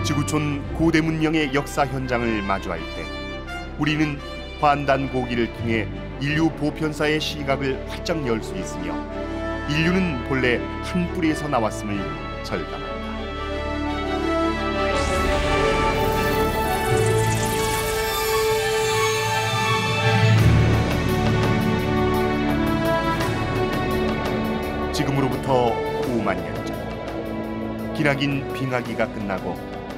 지구촌 고대 문명의 역사 현장을 마주할 때 우리는 환단고기를 통해 인류 보편사의 시각을 활짝 열 수 있으며 인류는 본래 한 뿌리에서 나왔음을 절감한다. 지금으로부터 5만 년 전, 기나긴 빙하기가 끝나고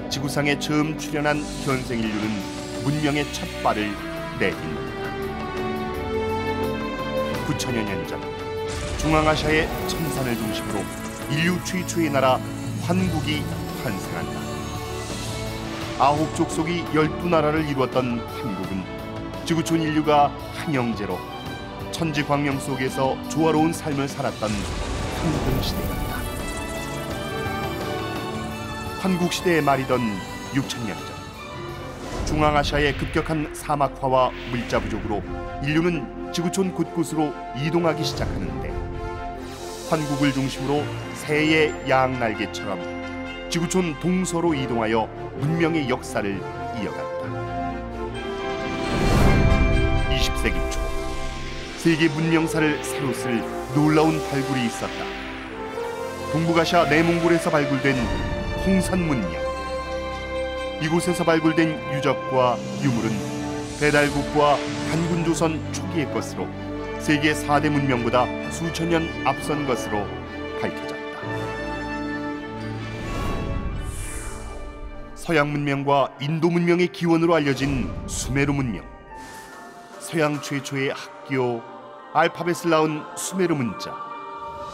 지구상에 처음 출현한 현생 인류는 문명의 첫 발을 내딛는다. 9천여 년 전, 중앙아시아의 천산을 중심으로 인류 최초의 나라 환국이 탄생한다. 9 족속이 12나라를 이루었던 환국은 지구촌 인류가 한 형제로 천지광명 속에서 조화로운 삶을 살았던 황금 시대였다. 환국 시대의 말이던 6천년 전, 중앙아시아의 급격한 사막화와 물자 부족으로 인류는 지구촌 곳곳으로 이동하기 시작하는데 환국을 중심으로 새의 양날개처럼 지구촌 동서로 이동하여 문명의 역사를 이어갔다. 20세기 초 세계 문명사를 새로 쓸 놀라운 발굴이 있었다. 동북아시아 내몽골에서 발굴된 홍산 문명. 이곳에서 발굴된 유적과 유물은 배달국과 단군조선 초기의 것으로 세계 4대 문명보다 수천 년 앞선 것으로 밝혀졌다. 서양 문명과 인도 문명의 기원으로 알려진 수메르 문명. 서양 최초의 학교, 알파벳을 낳은 수메르 문자,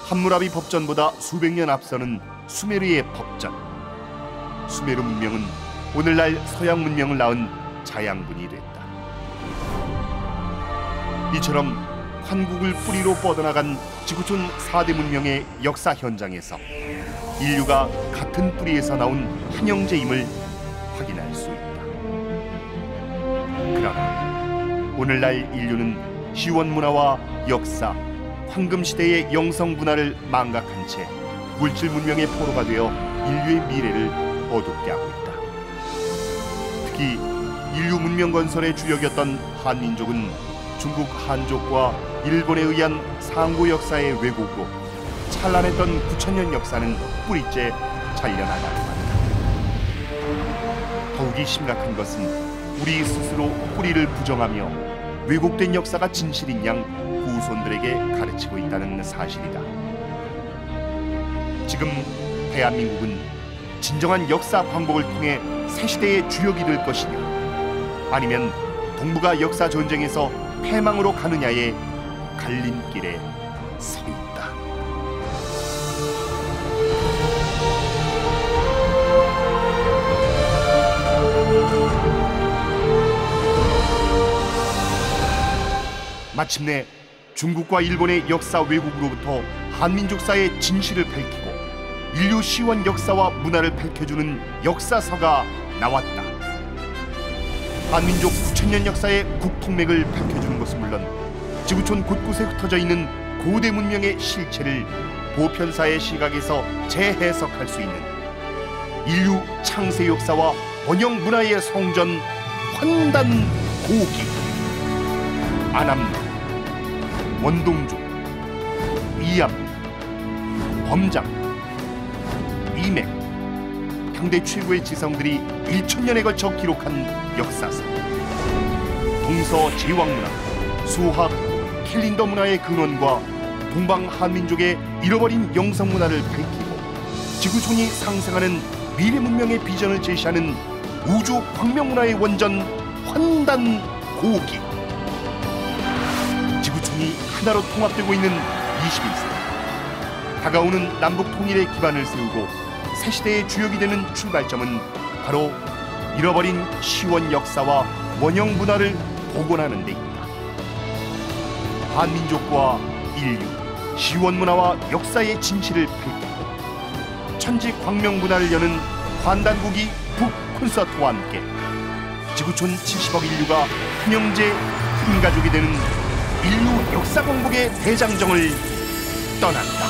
함무라비 법전보다 수백 년 앞서는 수메르의 법전. 수메르 문명은 오늘날 서양 문명을 낳은 자양분이 됐다. 이처럼 환국을 뿌리로 뻗어나간 지구촌 4대 문명의 역사 현장에서 인류가 같은 뿌리에서 나온 한 형제임을 확인할 수 있다. 그러나 오늘날 인류는 시원 문화와 역사, 황금 시대의 영성 문화를 망각한 채 물질 문명의 포로가 되어 인류의 미래를 어둡게 하고 있다. 특히 인류 문명 건설의 주역이었던 한민족은 중국 한족과 일본에 의한 상고 역사의 왜곡으로 찬란했던 9천년 역사는 뿌리째 잘려나가고 있다. 더욱이 심각한 것은 우리 스스로 뿌리를 부정하며 왜곡된 역사가 진실인 양 후손들에게 가르치고 있다는 사실이다. 지금 대한민국은 진정한 역사 광복을 통해 새 시대의 주역이 될 것이냐, 아니면 동북아 역사 전쟁에서 패망으로 가느냐의 갈림길에 서 있다. 마침내 중국과 일본의 역사 왜곡으로부터 한민족사의 진실을 밝히고 인류 시원 역사와 문화를 밝혀주는 역사서가 나왔다. 한민족 9천년 역사의 국통맥을 밝혀주는 것은 물론 지구촌 곳곳에 흩어져 있는 고대 문명의 실체를 보편사의 시각에서 재해석할 수 있는 인류 창세 역사와 번영 문화의 성전 환단고기. 안암, 원동주, 이암, 범장, 이맥, 당대 최고의 지성들이 1000년에 걸쳐 기록한 역사서. 동서 제왕문화, 수학, 캘린더 문화의 근원과 동방 한민족의 잃어버린 영성문화를 밝히고 지구촌이 상생하는 미래 문명의 비전을 제시하는 우주 광명문화의 원전 환단고기. 지구촌이 하나로 통합되고 있는 21세기. 다가오는 남북 통일의 기반을 세우고 새 시대의 주역이 되는 출발점은 바로 잃어버린 시원 역사와 원형 문화를 복원하는 데 있다. 한민족과 인류, 시원 문화와 역사의 진실을 밝히고 천지 광명 문화를 여는 환단고기 북 콘서트와 함께 지구촌 70억 인류가 한 형제 한 가족이 되는 인류 역사 공복의 대장정을 떠난다.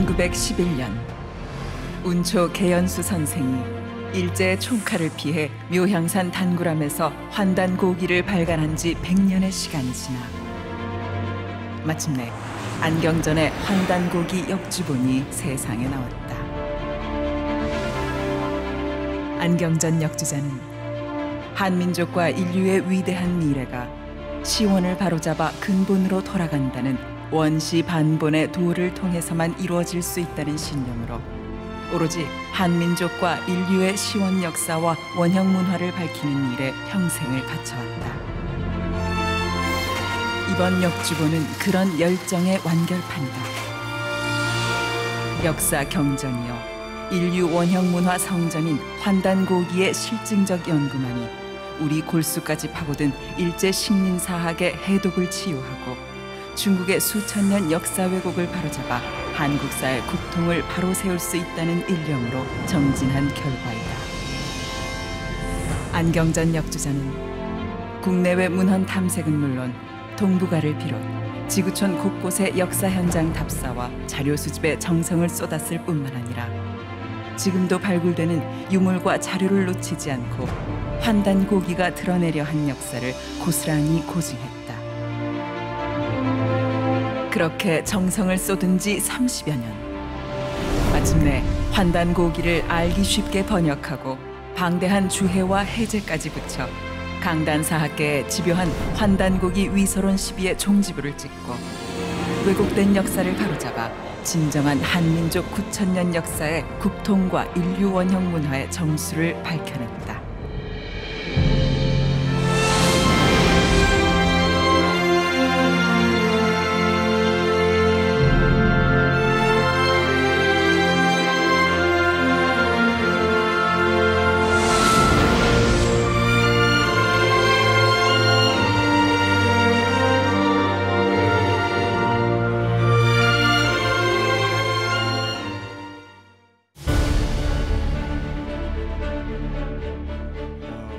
1911년 운초 개연수 선생이 일제의 총칼을 피해 묘향산 단구람에서 환단고기를 발간한 지 100년의 시간이 지나 마침내 안경전의 환단고기 역주본이 세상에 나왔다. 안경전 역주자는 한민족과 인류의 위대한 미래가 시원을 바로잡아 근본으로 돌아간다는 원시 반본의 도를 통해서만 이루어질 수 있다는 신념으로 오로지 한민족과 인류의 시원 역사와 원형 문화를 밝히는 일에 평생을 바쳐왔다. 이번 역주본은 그런 열정의 완결판이다. 역사 경전이요 인류 원형 문화 성전인 환단고기의 실증적 연구만이 우리 골수까지 파고든 일제 식민사학의 해독을 치유하고 중국의 수천 년 역사 왜곡을 바로잡아 한국사의 국통을 바로 세울 수 있다는 일념으로 정진한 결과이다. 안경전 역주자는 국내외 문헌 탐색은 물론 동북아를 비롯 지구촌 곳곳의 역사 현장 답사와 자료 수집에 정성을 쏟았을 뿐만 아니라 지금도 발굴되는 유물과 자료를 놓치지 않고 환단고기가 드러내려 한 역사를 고스란히 고증했다. 그렇게 정성을 쏟은 지 30여 년. 마침내 환단고기를 알기 쉽게 번역하고 방대한 주해와 해제까지 붙여 강단사학계에 집요한 환단고기 위서론 시비의 종지부를 찍고 왜곡된 역사를 바로잡아 진정한 한민족 9,000년 역사의 국통과 인류 원형 문화의 정수를 밝혀냈다.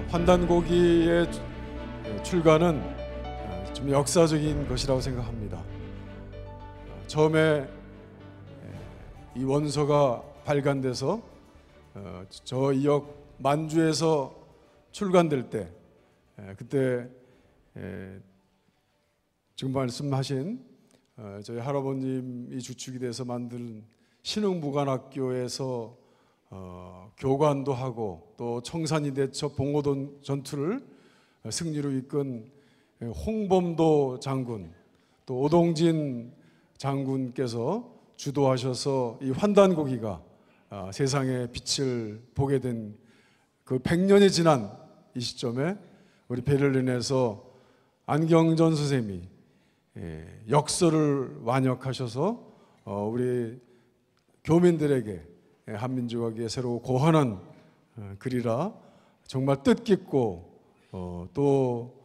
환단고기의 출간은 좀 역사적인 것이라고 생각합니다. 처음에 이 원서가 발간돼서 저 이역 만주에서 출간될 때 그때 지금 말씀하신 저희 할아버님이 주축이 돼서 만든 신흥무관학교에서 교관도 하고 또 청산이대첩 봉오동 전투를 승리로 이끈 홍범도 장군 또 오동진 장군께서 주도하셔서 이 환단고기가 세상의 빛을 보게 된 그 100년이 지난 이 시점에 우리 베를린에서 안경전 선생님이 역설을 완역하셔서 우리 교민들에게 한민족에게 새로 고환한 글이라 정말 뜻깊고 또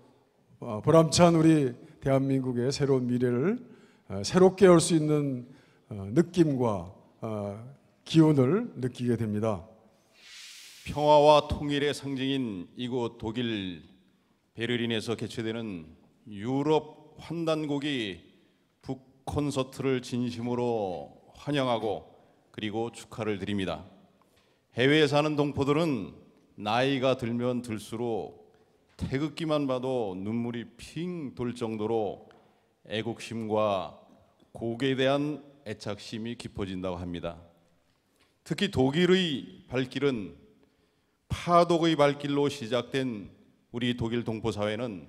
보람찬 우리 대한민국의 새로운 미래를 새롭게 열 수 있는 느낌과 기운을 느끼게 됩니다. 평화와 통일의 상징인 이곳 독일 베를린에서 개최되는 유럽 환단고기 북 콘서트를 진심으로 환영하고 그리고 축하를 드립니다. 해외에 사는 동포들은 나이가 들면 들수록 태극기만 봐도 눈물이 핑 돌 정도로 애국심과 고개에 대한 애착심이 깊어진다고 합니다. 특히 독일의 발길은 파독의 발길로 시작된 우리 독일 동포 사회는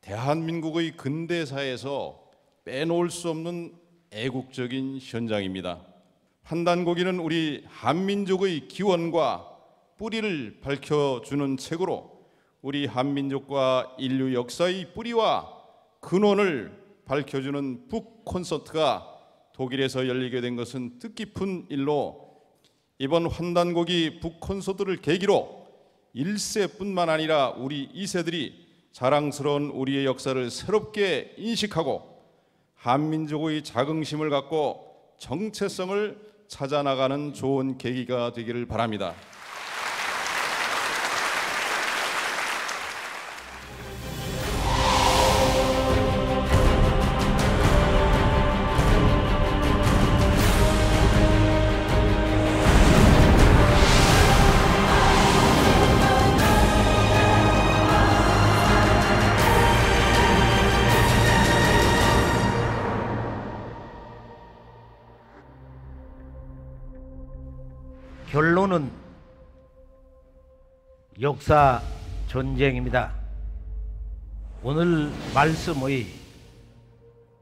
대한민국의 근대사에서 빼놓을 수 없는 애국적인 현장입니다. 환단고기는 우리 한민족의 기원과 뿌리를 밝혀주는 책으로 우리 한민족과 인류 역사의 뿌리와 근원을 밝혀주는 북 콘서트가 독일에서 열리게 된 것은 뜻깊은 일로 이번 환단고기 북 콘서트를 계기로 1세뿐만 아니라 우리 2세들이 자랑스러운 우리의 역사를 새롭게 인식하고 한민족의 자긍심을 갖고 정체성을 찾아나가는 좋은 계기가 되기를 바랍니다. 결론은 역사 전쟁입니다. 오늘 말씀의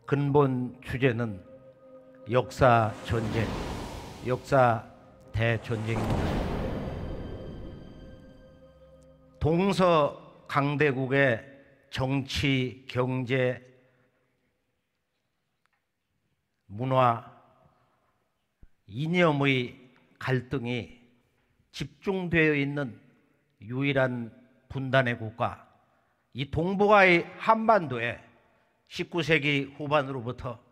근본 주제는 역사 전쟁, 역사 대전쟁입니다. 동서 강대국의 정치, 경제, 문화, 이념의 갈등이 집중되어 있는 유일한 분단의 국가, 이 동북아의 한반도에 19세기 후반으로부터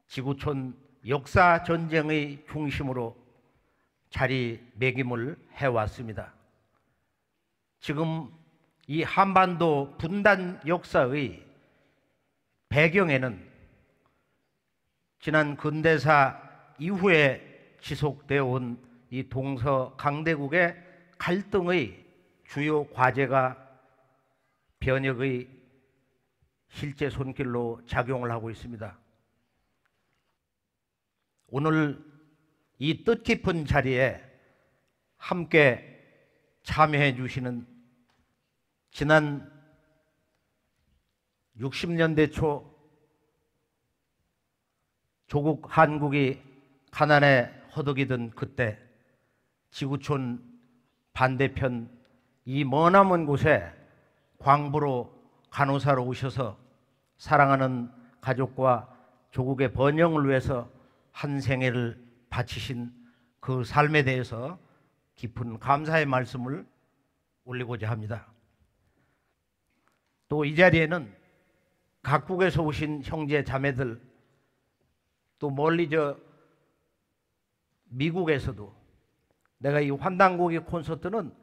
지구촌 역사 전쟁의 중심으로 자리매김을 해왔습니다. 지금 이 한반도 분단 역사의 배경에는 지난 근대사 이후에 지속되어 온 이 동서 강대국의 갈등의 주요 과제가 변혁의 실제 손길로 작용을 하고 있습니다. 오늘 이 뜻깊은 자리에 함께 참여해 주시는 지난 60년대 초 조국 한국이 가난에 허덕이던 그때 지구촌 반대편 이 머나먼 곳에 광부로 간호사로 오셔서 사랑하는 가족과 조국의 번영을 위해서 한 생애를 바치신 그 삶에 대해서 깊은 감사의 말씀을 올리고자 합니다. 또 이 자리에는 각국에서 오신 형제 자매들, 또 멀리 미국에서도 내가 이 환단고기 콘서트는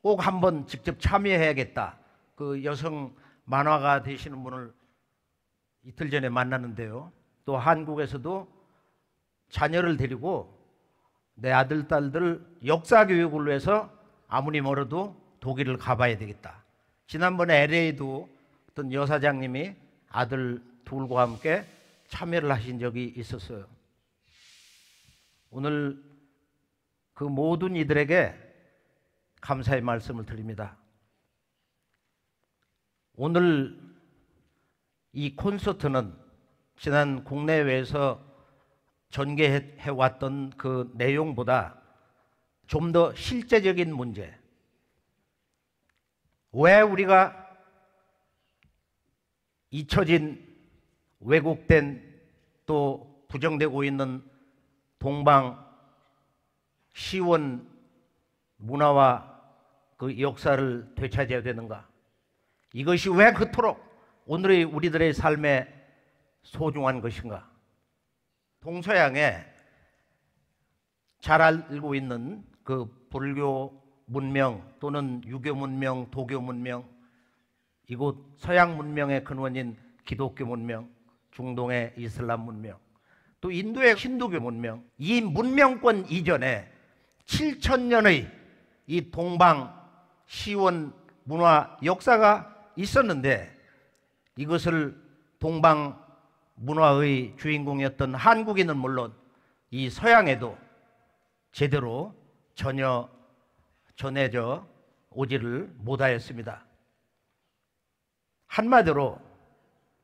꼭 한번 직접 참여해야겠다. 그 여성 만화가 되시는 분을 이틀 전에 만났는데요. 또 한국에서도 자녀를 데리고 내 아들, 딸들 역사 교육을 위해서 아무리 멀어도 독일을 가봐야 되겠다. 지난번에 LA도 어떤 여사장님이 아들 둘과 함께 참여를 하신 적이 있었어요. 오늘 그 모든 이들에게 감사의 말씀을 드립니다. 오늘 이 콘서트는 지난 국내외에서 전개해왔던 그 내용보다 좀 더 실제적인 문제, 왜 우리가 잊혀진, 왜곡된, 또 부정되고 있는 동방 시원 문화와 그 역사를 되찾아야 되는가? 이것이 왜 그토록 오늘의 우리들의 삶에 소중한 것인가? 동서양에 잘 알고 있는 그 불교 문명 또는 유교 문명, 도교 문명, 이곳 서양 문명의 근원인 기독교 문명, 중동의 이슬람 문명, 또 인도의 힌두교 문명, 이 문명권 이전에 7,000년의 이 동방 시원 문화 역사가 있었는데, 이것을 동방 문화의 주인공이었던 한국인은 물론 이 서양에도 제대로 전혀 전해져 오지를 못하였습니다. 한마디로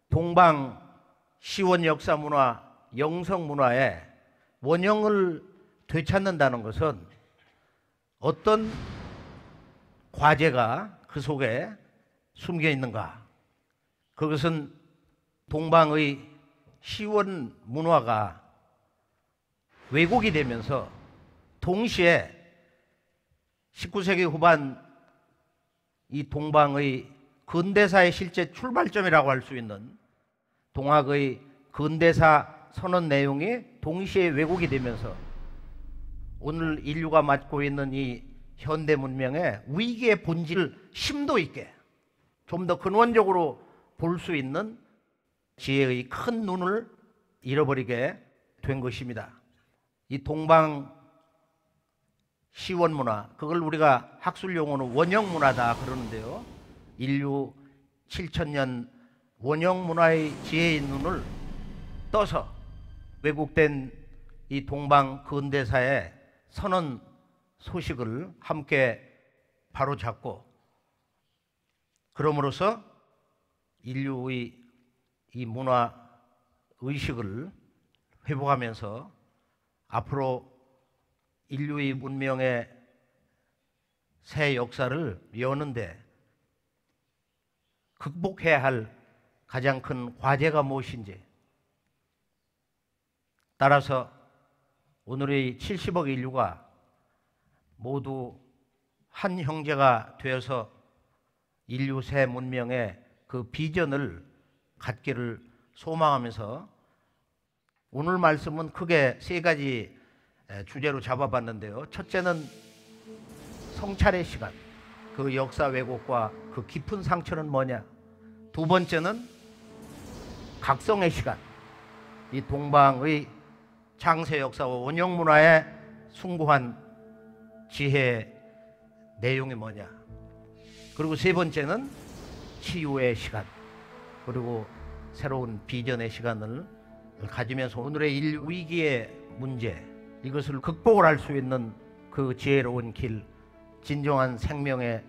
동방 시원 역사 문화, 영성 문화의 원형을 되찾는다는 것은 어떤 과제가 그 속에 숨겨 있는가? 그것은 동방의 시원 문화가 왜곡이 되면서 동시에 19세기 후반 이 동방의 근대사의 실제 출발점이라고 할 수 있는 동학의 근대사 선언 내용이 동시에 왜곡이 되면서 오늘 인류가 맞고 있는 이 현대 문명의 위기의 본질을 심도 있게 좀 더 근원적으로 볼 수 있는 지혜의 큰 눈을 잃어버리게 된 것입니다. 이 동방 시원 문화, 그걸 우리가 학술 용어는 원형 문화다 그러는데요. 인류 7,000년 원형 문화의 지혜의 눈을 떠서 왜곡된 이 동방 근대사의 선언 소식을 함께 바로잡고 그럼으로써 인류의 이 문화 의식을 회복하면서 앞으로 인류의 문명의 새 역사를 여는데 극복해야 할 가장 큰 과제가 무엇인지, 따라서 오늘의 70억 인류가 모두 한 형제가 되어서 인류 새 문명의 그 비전을 갖기를 소망하면서 오늘 말씀은 크게 세 가지 주제로 잡아봤는데요. 첫째는 성찰의 시간, 그 역사 왜곡과 그 깊은 상처는 뭐냐. 두 번째는 각성의 시간, 이 동방의 창세 역사와 원형 문화의 숭고한 지혜의 내용이 뭐냐. 그리고 세 번째는 치유의 시간, 그리고 새로운 비전의 시간을 가지면서 오늘의 인류 위기의 문제, 이것을 극복을 할 수 있는 그 지혜로운 길, 진정한 생명의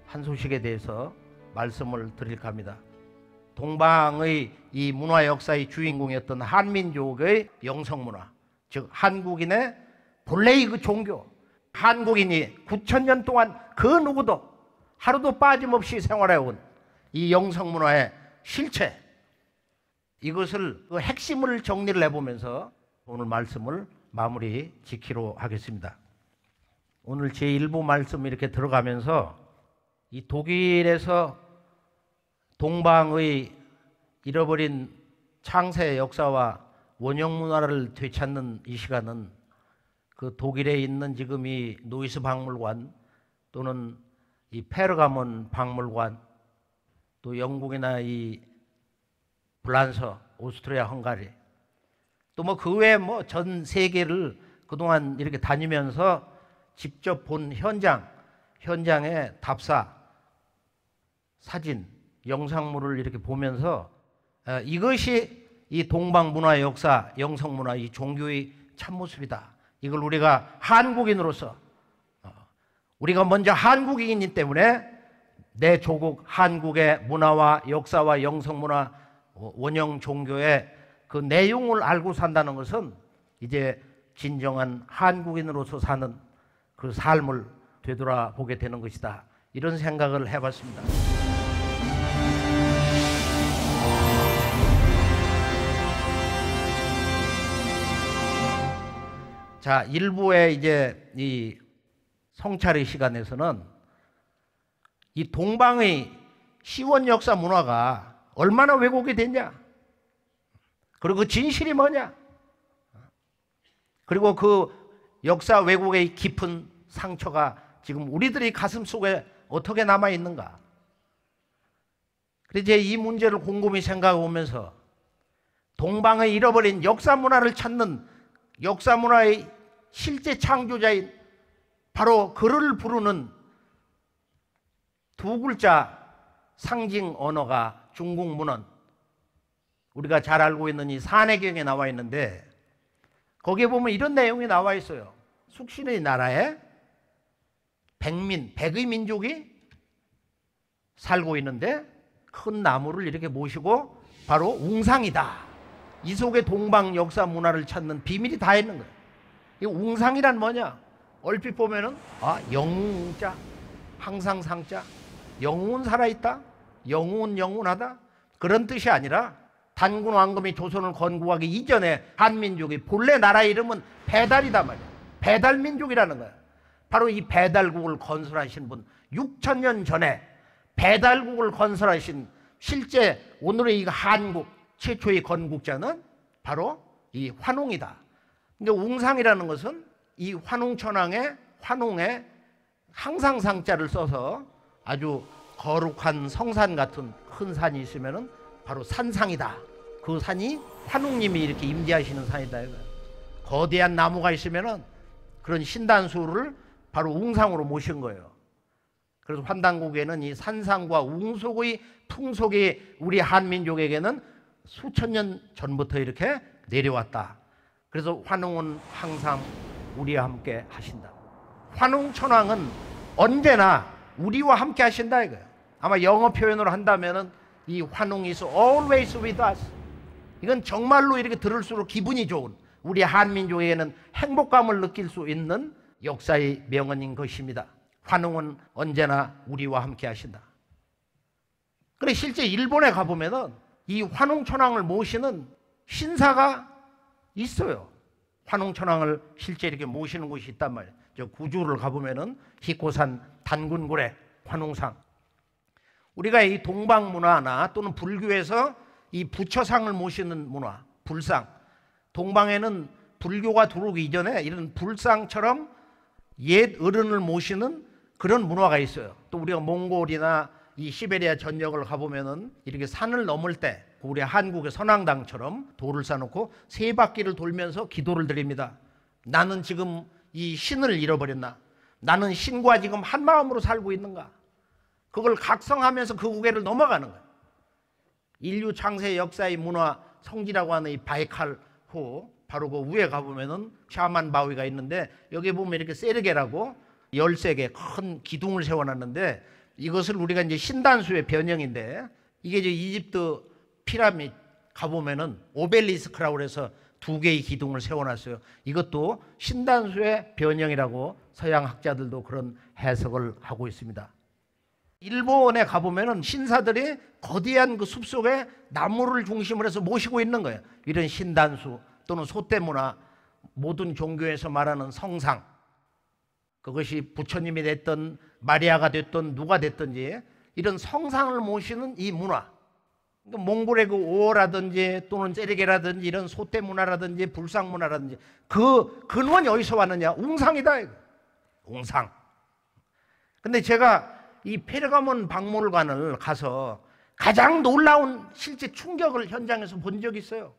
한 소식에 대해서 말씀을 드릴까 합니다. 동방의 이 문화 역사의 주인공이었던 한민족의 영성문화, 즉 한국인의 본래의 그 종교, 한국인이 9,000년 동안 그 누구도 하루도 빠짐없이 생활해온 이 영성문화의 실체, 이것을 그 핵심을 정리를 해보면서 오늘 말씀을 마무리 짓기로 하겠습니다. 오늘 제1부 말씀 이렇게 들어가면서 이 독일에서 동방의 잃어버린 창세 역사와 원형 문화를 되찾는 이 시간은 그 독일에 있는 지금 이 노이스 박물관 또는 이 페르가몬 박물관, 또 영국이나 이 프랑스, 오스트리아, 헝가리, 또 뭐 그 외에 뭐 전 세계를 그동안 이렇게 다니면서 직접 본 현장의 답사, 사진, 영상물을 이렇게 보면서 이것이 이 동방 문화 역사, 영성 문화, 이 종교의 참모습이다. 이걸 우리가 한국인으로서, 우리가 먼저 한국인이기 때문에 내 조국 한국의 문화와 역사와 영성 문화, 원형 종교의 그 내용을 알고 산다는 것은 이제 진정한 한국인으로서 사는 그 삶을 되돌아보게 되는 것이다. 이런 생각을 해봤습니다. 자, 1부의 이제 이 성찰의 시간에서는 이 동방의 시원 역사 문화가 얼마나 왜곡이 됐냐, 그리고 그 진실이 뭐냐, 그리고 그 역사 왜곡의 깊은 상처가 지금 우리들의 가슴 속에 어떻게 남아 있는가. 그래서 이 문제를 곰곰이 생각해 보면서 동방의 잃어버린 역사 문화를 찾는 역사 문화의 실제 창조자인 바로 그를 부르는 두 글자 상징 언어가 중국 문헌, 우리가 잘 알고 있는 이 산해경에 나와 있는데, 거기에 보면 이런 내용이 나와 있어요. 숙신의 나라에 백의 민족이 살고 있는데 큰 나무를 이렇게 모시고 바로 웅상이다. 이 속에 동방 역사 문화를 찾는 비밀이 다 있는 거예요. 이 웅상이란 뭐냐? 얼핏 보면은 영웅자, 항상 상자, 영웅은 살아있다, 영웅은 영원하다, 그런 뜻이 아니라 단군 왕금이 조선을 건국하기 이전에 한민족의 본래 나라 이름은 배달이다 말이야. 배달민족이라는 거야. 바로 이 배달국을 건설하신 분, 6,000년 전에 배달국을 건설하신 실제 오늘의 이 한국 최초의 건국자는 바로 이 환웅이다. 근데 웅상이라는 것은 이 환웅천왕의 환웅에 항상상자를 써서 아주 거룩한 성산 같은 큰 산이 있으면은 바로 산상이다. 그 산이 환웅님이 이렇게 임재하시는 산이다. 거대한 나무가 있으면은 그런 신단수를 바로 웅상으로 모신 거예요. 그래서 환단국에는 이 산상과 웅속의 풍속이 우리 한민족에게는 수천 년 전부터 이렇게 내려왔다. 그래서 환웅은 항상 우리와 함께 하신다. 환웅천왕은 언제나 우리와 함께 하신다 이거예요. 아마 영어 표현으로 한다면은 이 환웅 is always with us. 이건 정말로 이렇게 들을수록 기분이 좋은, 우리 한민족에게는 행복감을 느낄 수 있는 역사의 명언인 것입니다. 환웅은 언제나 우리와 함께 하신다. 그래 실제 일본에 가보면은 이 환웅천왕을 모시는 신사가 있어요. 환웅천왕을 실제 이렇게 모시는 곳이 있단 말이에요. 저 구주를 가보면은 히코산 단군굴의 환웅상. 우리가 이 동방 문화나 또는 불교에서 이 부처상을 모시는 문화, 불상. 동방에는 불교가 들어오기 이전에 이런 불상처럼 옛 어른을 모시는 그런 문화가 있어요. 또 우리가 몽골이나 이 시베리아 전역을 가보면은 이렇게 산을 넘을 때 우리 한국의 선왕당처럼 돌을 쌓아놓고 세 바퀴를 돌면서 기도를 드립니다. 나는 지금 이 신을 잃어버렸나? 나는 신과 지금 한 마음으로 살고 있는가? 그걸 각성하면서 그 우계를 넘어가는 거예요. 인류 창세 역사의 문화 성지라고 하는 이 바이칼호 바로 그 위에 가보면은 샤만 바위가 있는데 여기 보면 이렇게 세르게라고 13개 큰 기둥을 세워놨는데 이것을 우리가 이제 신단수의 변형인데 이게 이제 이집트 피라미드 가보면은 오벨리스크라고 해서 2개의 기둥을 세워놨어요. 이것도 신단수의 변형이라고 서양 학자들도 그런 해석을 하고 있습니다. 일본에 가보면은 신사들이 거대한 그 숲속에 나무를 중심으로 해서 모시고 있는 거예요. 이런 신단수 또는 소떼문화, 모든 종교에서 말하는 성상, 그것이 부처님이 됐든 마리아가 됐든 누가 됐든지 이런 성상을 모시는 이 문화, 그러니까 몽골의 그 오어라든지 또는 세르게라든지 이런 소떼문화라든지 불상문화라든지 그 근원이 어디서 왔느냐? 웅상이다. 웅상. 근데 제가 이 페르가몬 박물관을 가서 가장 놀라운 실제 충격을 현장에서 본 적이 있어요.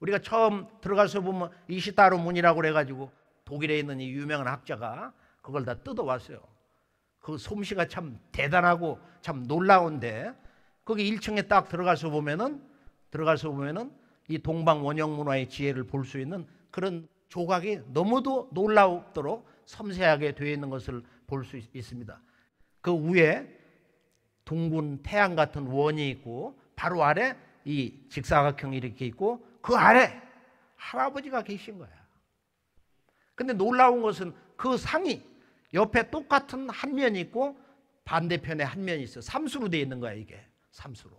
우리가 처음 들어가서 보면 이시타로 문이라고 그래가지고 독일에 있는 이 유명한 학자가 그걸 다 뜯어왔어요. 그 솜씨가 참 대단하고 참 놀라운데 거기 1층에 딱 들어가서 보면은 이 동방 원형 문화의 지혜를 볼 수 있는 그런 조각이 너무도 놀라도록 섬세하게 되어 있는 것을 볼 수 있습니다. 그 위에 둥근 태양 같은 원이 있고 바로 아래 이 직사각형이 이렇게 있고 그 아래 할아버지가 계신 거야. 근데 놀라운 것은 그 상이 옆에 똑같은 한 면이 있고 반대편에 한 면이 있어. 삼수로 되어 있는 거야 이게. 삼수로.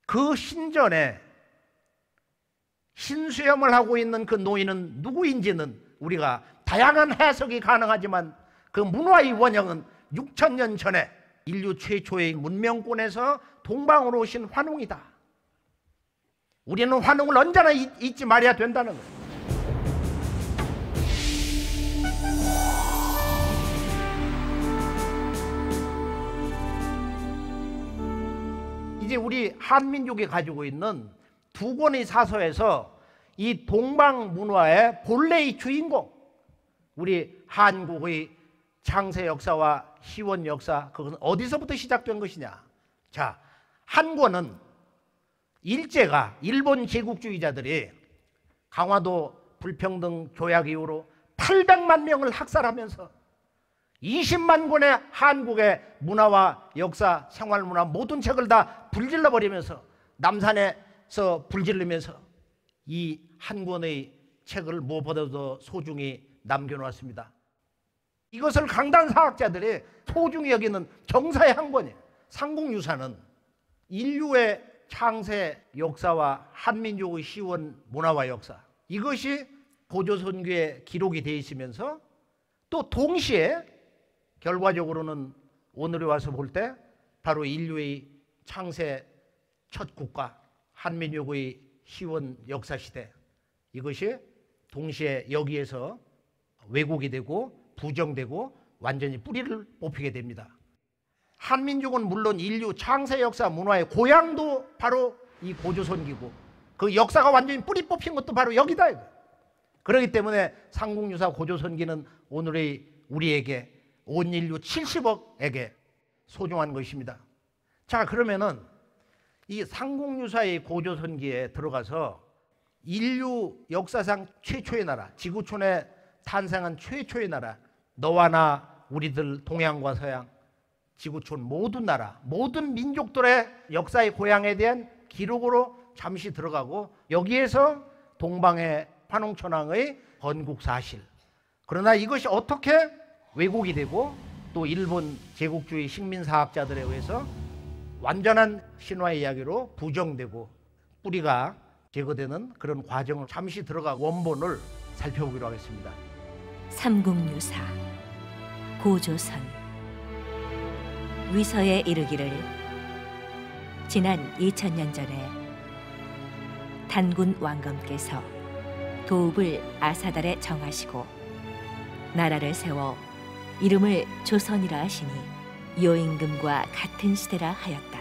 그 신전에 신수염을 하고 있는 그 노인은 누구인지는 우리가 다양한 해석이 가능하지만 그 문화의 원형은 6,000년 전에 인류 최초의 문명권에서 동방으로 오신 환웅이다. 우리는 환웅을 언제나 잊지 말아야 된다는 거예요. 이제 우리 한민족이 가지고 있는 2권의 사서에서 이 동방 문화의 본래의 주인공, 우리 한국의 창세 역사와 시원 역사, 그것은 어디서부터 시작된 것이냐? 자, 한 권은 일제가 일본 제국주의자들이 강화도 불평등 조약 이후로 800만 명을 학살하면서 20만 권의 한국의 문화와 역사, 생활문화 모든 책을 다 불질러 버리면서 남산에서 불질르면서 이 한 권의 책을 무엇보다도 소중히 남겨놓았습니다. 이것을 강단사학자들이 소중히 여기는 정사의 한 권이에요. 삼국유사는 인류의 창세 역사와 한민족의 시원 문화와 역사, 이것이 고조선교에 기록이 되어 있으면서 또 동시에 결과적으로는 오늘에 와서 볼 때 바로 인류의 창세 첫 국가 한민족의 시원 역사시대, 이것이 동시에 여기에서 왜곡이 되고 부정되고 완전히 뿌리를 뽑히게 됩니다. 한민족은 물론 인류 창세 역사 문화의 고향도 바로 이 고조선기고 그 역사가 완전히 뿌리 뽑힌 것도 바로 여기다. 그렇기 때문에 삼국유사 고조선기는 오늘의 우리에게 온 인류 70억에게 소중한 것입니다. 자, 그러면은 이 삼국유사의 고조선기에 들어가서 인류 역사상 최초의 나라, 지구촌에 탄생한 최초의 나라, 너와 나 우리들 동양과 서양 지구촌 모든 나라, 모든 민족들의 역사의 고향에 대한 기록으로 잠시 들어가고, 여기에서 동방의 환웅천왕의 건국 사실, 그러나 이것이 어떻게 왜곡이 되고 또 일본 제국주의 식민사학자들에 의해서 완전한 신화의 이야기로 부정되고 뿌리가 제거되는 그런 과정을 잠시 들어가 원본을 살펴보기로 하겠습니다. 삼국유사 고조선. 위서에 이르기를 지난 2000년 전에 단군 왕검께서 도읍을 아사달에 정하시고 나라를 세워 이름을 조선이라 하시니 요임금과 같은 시대라 하였다.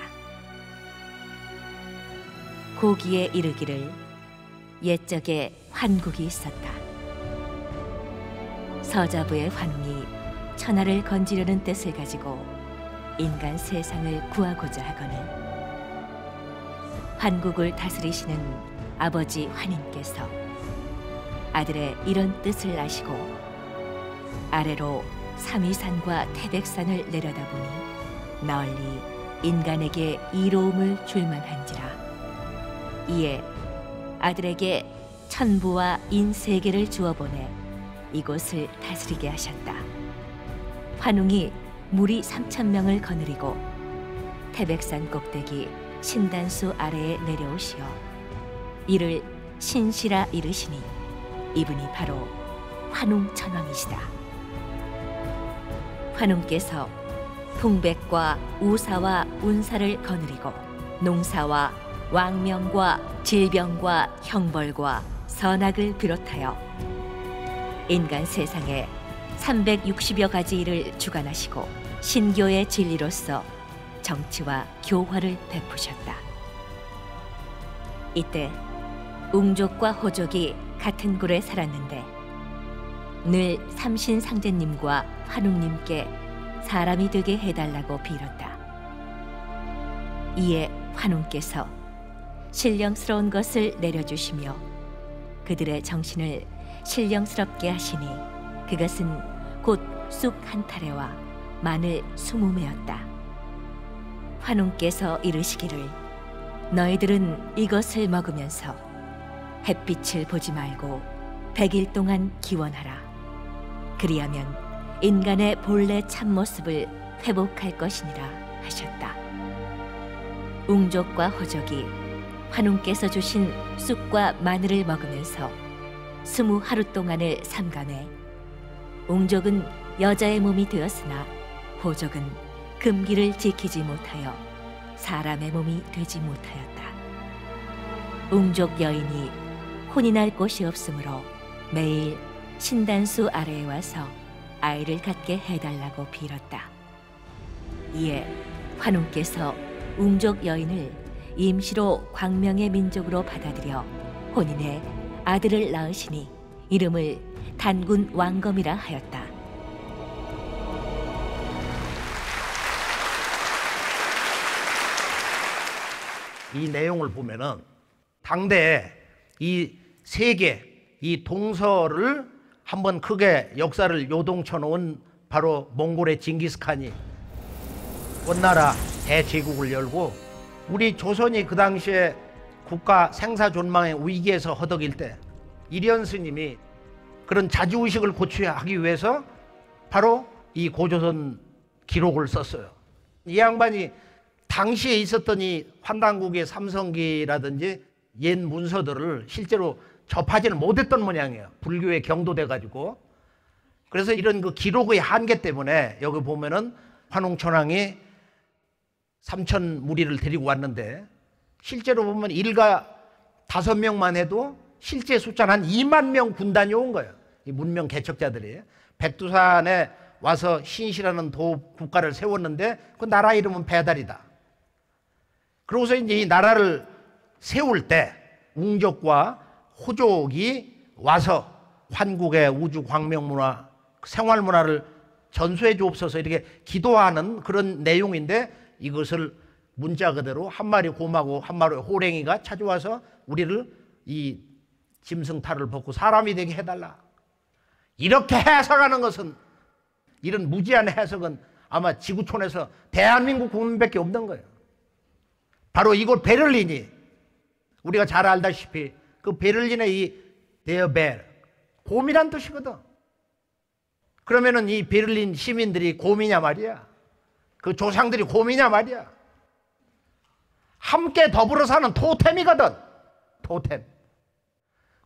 고기에 이르기를 옛적에 환국이 있었다. 서자부의 환웅이 천하를 건지려는 뜻을 가지고 인간 세상을 구하고자 하거늘 환국을 다스리시는 아버지 환인께서 아들의 이런 뜻을 아시고 아래로 삼위산과 태백산을 내려다보니 널리 인간에게 이로움을 줄만한지라. 이에 아들에게 천부와 인세계를 주어보내 이곳을 다스리게 하셨다. 환웅이 무리 3000명을 거느리고 태백산 꼭대기 신단수 아래에 내려오시어 이를 신시라 이르시니 이분이 바로 환웅천왕이시다. 환웅께서 동백과 우사와 운사를 거느리고 농사와 왕명과 질병과 형벌과 선악을 비롯하여 인간 세상에 360여 가지 일을 주관하시고 신교의 진리로서 정치와 교화를 베푸셨다. 이때 웅족과 호족이 같은 굴에 살았는데 늘 삼신상제님과 환웅님께 사람이 되게 해달라고 빌었다. 이에 환웅께서 신령스러운 것을 내려주시며 그들의 정신을 신령스럽게 하시니 그것은 곧 쑥 한 타래와 마늘 20매였다. 환웅께서 이르시기를 너희들은 이것을 먹으면서 햇빛을 보지 말고 100일 동안 기원하라. 그리하면 인간의 본래 참모습을 회복할 것이니라 하셨다. 웅족과 호족이 환웅께서 주신 쑥과 마늘을 먹으면서 20하루 동안을 삼가매 웅족은 여자의 몸이 되었으나 호족은 금기를 지키지 못하여 사람의 몸이 되지 못하였다. 웅족 여인이 혼이 날 곳이 없으므로 매일 신단수 아래에 와서 아이를 갖게 해달라고 빌었다. 이에 환웅께서 웅족 여인을 임시로 광명의 민족으로 받아들여 혼인해 아들을 낳으시니 이름을 단군 왕검이라 하였다. 이 내용을 보면은 당대에 이 세계, 이 동서를 한번 크게 역사를 요동쳐 놓은 바로 몽골의 징기스칸이 원나라 대제국을 열고 우리 조선이 그 당시에 국가 생사존망의 위기에서 허덕일 때 이련 스님이 그런 자주의식을 고취하기 위해서 바로 이 고조선 기록을 썼어요. 이 양반이 당시에 있었던 이 환단국의 삼성기라든지 옛 문서들을 실제로 접하지는 못했던 모양이에요. 불교에 경도돼 가지고. 그래서 이런 그 기록의 한계 때문에 여기 보면은 환웅천왕이 3000 무리를 데리고 왔는데 실제로 보면 일가 5명만 해도 실제 숫자는 한 2만 명 군단이 온 거예요. 이 문명 개척자들이 백두산에 와서 신시라는 도 국가를 세웠는데 그 나라 이름은 배달이다. 그러고서 이제 이 나라를 세울 때 웅족과 호족이 와서 환국의 우주 광명 문화, 생활 문화를 전수해 주옵소서 이렇게 기도하는 그런 내용인데 이것을 문자 그대로 한 마리 곰하고 한 마리 호랭이가 찾아와서 우리를 이 짐승탈을 벗고 사람이 되게 해달라. 이렇게 해석하는 것은, 이런 무지한 해석은 아마 지구촌에서 대한민국 국민밖에 없는 거예요. 바로 이곳 베를린이, 우리가 잘 알다시피 그 베를린의 이 데어벨, 곰이란 뜻이거든. 그러면은 이 베를린 시민들이 곰이냐 말이야. 그 조상들이 곰이냐 말이야. 함께 더불어 사는 토템이거든. 토템.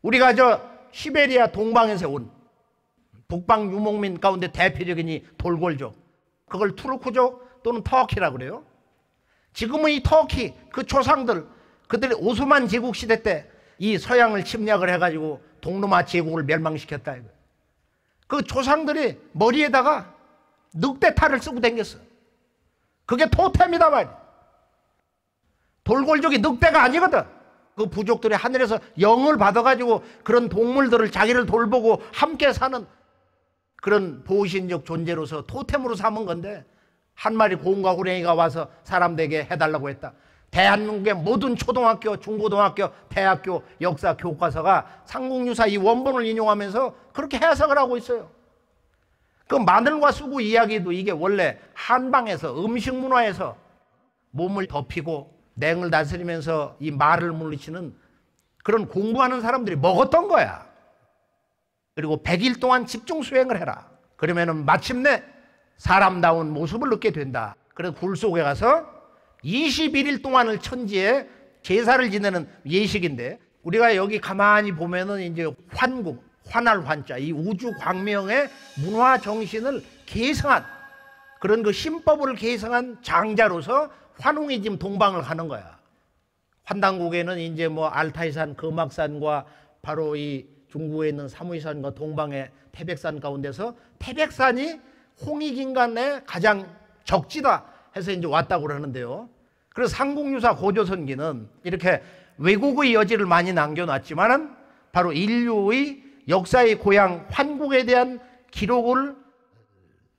우리가 저 시베리아 동방에서 온 북방 유목민 가운데 대표적인 이 돌골족, 그걸 투르크족 또는 터키라고 그래요. 지금은 이 터키 그 조상들, 그들이 오스만 제국 시대 때 이 서양을 침략을 해가지고 동로마 제국을 멸망시켰다 이거. 그 조상들이 머리에다가 늑대탈을 쓰고 다녔어. 그게 토템이다 말이야. 돌골족이 늑대가 아니거든. 그 부족들이 하늘에서 영을 받아가지고 그런 동물들을 자기를 돌보고 함께 사는 그런 보신적 존재로서 토템으로 삼은 건데, 한 마리 곰과 호랭이가 와서 사람 되게 해달라고 했다. 대한민국의 모든 초등학교, 중고등학교, 대학교 역사 교과서가 삼국유사 이 원본을 인용하면서 그렇게 해석을 하고 있어요. 그 마늘과 쑥의 이야기도 이게 원래 한방에서 음식 문화에서 몸을 덮이고 냉을 다스리면서 이 말을 물리치는 그런 공부하는 사람들이 먹었던 거야. 그리고 100일 동안 집중 수행을 해라. 그러면은 마침내 사람다운 모습을 얻게 된다. 그래서 굴 속에 가서 21일 동안을 천지에 제사를 지내는 예식인데, 우리가 여기 가만히 보면은 이제 환국, 환할 환자, 이 우주 광명의 문화 정신을 계승한 그런 그 신법을 계승한 장자로서 환웅이 지금 동방을 가는 거야. 환단국에는 이제 뭐 알타이산, 금악산과 바로 이 중국에 있는 사무이산과 동방의 태백산 가운데서 태백산이 홍익인간의 가장 적지다 해서 이제 왔다고 그러는데요. 그래서 삼국유사 고조선기는 이렇게 왜곡의 여지를 많이 남겨놨지만은 바로 인류의 역사의 고향 환국에 대한 기록을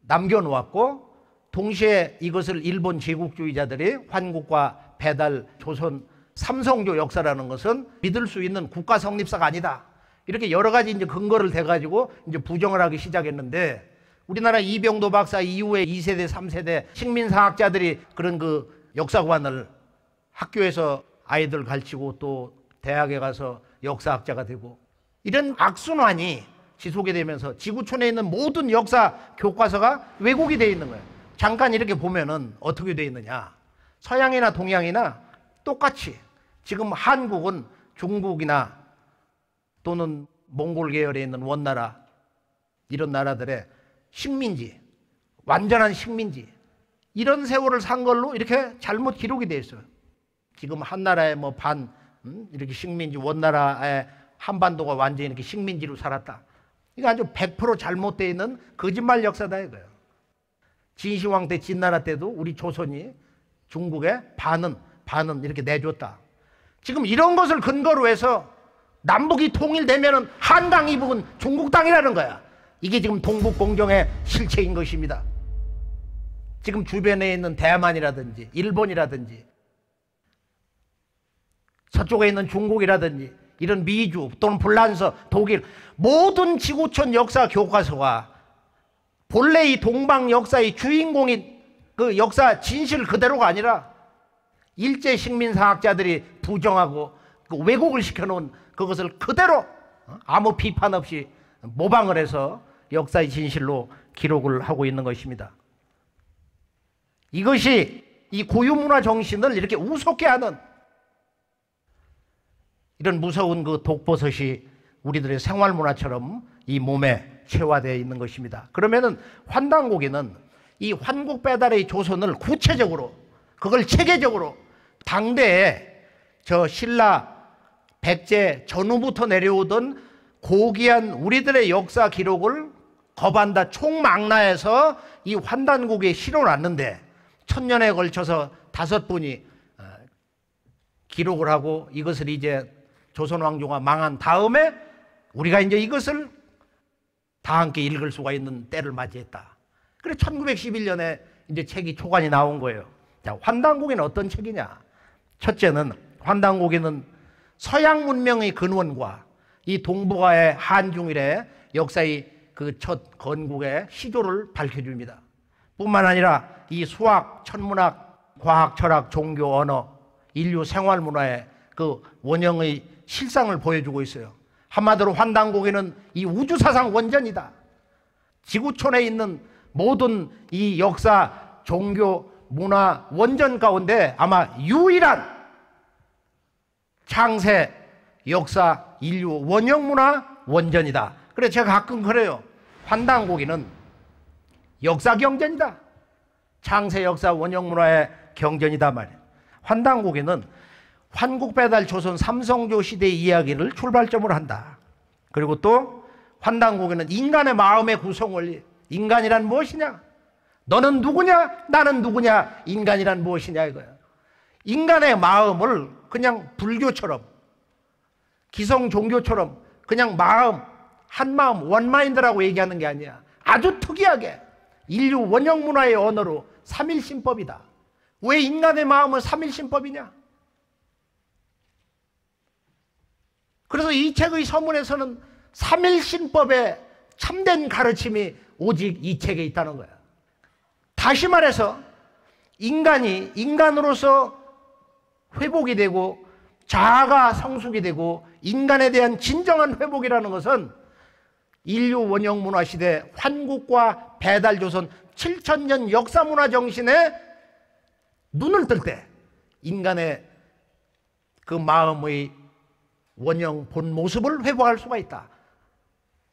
남겨놓았고, 동시에 이것을 일본 제국주의자들이 환국과 배달, 조선, 삼성조 역사라는 것은 믿을 수 있는 국가 성립사가 아니다. 이렇게 여러 가지 이제 근거를 대가지고 이제 부정을 하기 시작했는데, 우리나라 이병도 박사 이후에 2세대, 3세대 식민사학자들이 그런 그 역사관을 학교에서 아이들 가르치고 또 대학에 가서 역사학자가 되고, 이런 악순환이 지속이 되면서 지구촌에 있는 모든 역사 교과서가 왜곡이 되어 있는 거예요. 잠깐 이렇게 보면은 어떻게 되어 있느냐. 서양이나 동양이나 똑같이 지금 한국은 중국이나 또는 몽골 계열에 있는 원나라, 이런 나라들의 식민지, 완전한 식민지, 이런 세월을 산 걸로 이렇게 잘못 기록이 되어 있어요. 지금 한나라의 뭐 이렇게 식민지, 원나라의 한반도가 완전히 이렇게 식민지로 살았다. 이거 아주 100% 잘못되어 있는 거짓말 역사다 이거예요. 진시황 때, 진나라 때도 우리 조선이 중국에 반은 이렇게 내줬다. 지금 이런 것을 근거로 해서 남북이 통일되면은 한강 이북은 중국 땅이라는 거야. 이게 지금 동북공정의 실체인 것입니다. 지금 주변에 있는 대만이라든지 일본이라든지 서쪽에 있는 중국이라든지 이런 미주 또는 불란서, 독일, 모든 지구촌 역사 교과서가 본래 이 동방 역사의 주인공인 그 역사 진실 그대로가 아니라 일제 식민사학자들이 부정하고 그 왜곡을 시켜놓은 그것을 그대로 아무 비판 없이 모방을 해서 역사의 진실로 기록을 하고 있는 것입니다. 이것이 이 고유문화 정신을 이렇게 우습게 하는 이런 무서운 그 독버섯이 우리들의 생활문화처럼 이 몸에 체화되어 있는 것입니다. 그러면은 환단고기는 이 환국 배달의 조선을 구체적으로, 그걸 체계적으로 당대에 저 신라, 백제 전후부터 내려오던 고귀한 우리들의 역사 기록을 거반다 총망라해서 이 환단국에 실어놨는데 1000년에 걸쳐서 5분이 기록을 하고 이것을 이제 조선 왕조가 망한 다음에 우리가 이제 이것을 다 함께 읽을 수가 있는 때를 맞이했다. 그래 1911년에 이제 책이 초간이 나온 거예요. 자, 환단고기는 어떤 책이냐? 첫째는 환단고기는 서양 문명의 근원과 이 동북아의 한중일의 역사의 그 첫 건국의 시조를 밝혀줍니다. 뿐만 아니라 이 수학, 천문학, 과학, 철학, 종교, 언어, 인류 생활 문화의 그 원형의 실상을 보여주고 있어요. 한마디로 환단고기는 이 우주사상 원전이다. 지구촌에 있는 모든 이 역사, 종교, 문화 원전 가운데 아마 유일한 창세, 역사, 인류 원형 문화 원전이다. 그래서 제가 가끔 그래요. 환단고기는 역사 경전이다. 창세, 역사, 원형 문화의 경전이다 말이에요. 환단고기는 환국배달 조선 삼성조 시대의 이야기를 출발점으로 한다. 그리고 또 환단고기는 인간의 마음의 구성 원리, 인간이란 무엇이냐? 너는 누구냐? 나는 누구냐? 인간이란 무엇이냐 이거야. 인간의 마음을 그냥 불교처럼, 기성 종교처럼 그냥 마음, 한 마음, 원마인드라고 얘기하는 게 아니야. 아주 특이하게 인류 원형 문화의 언어로 삼일신법이다. 왜 인간의 마음은 삼일신법이냐? 그래서 이 책의 서문에서는 삼일신법의 참된 가르침이 오직 이 책에 있다는 거야. 다시 말해서 인간이 인간으로서 회복이 되고 자아가 성숙이 되고 인간에 대한 진정한 회복이라는 것은 인류 원형 문화 시대 환국과 배달조선 7,000년 역사 문화 정신에 눈을 뜰 때 인간의 그 마음의 원형 본 모습을 회복할 수가 있다.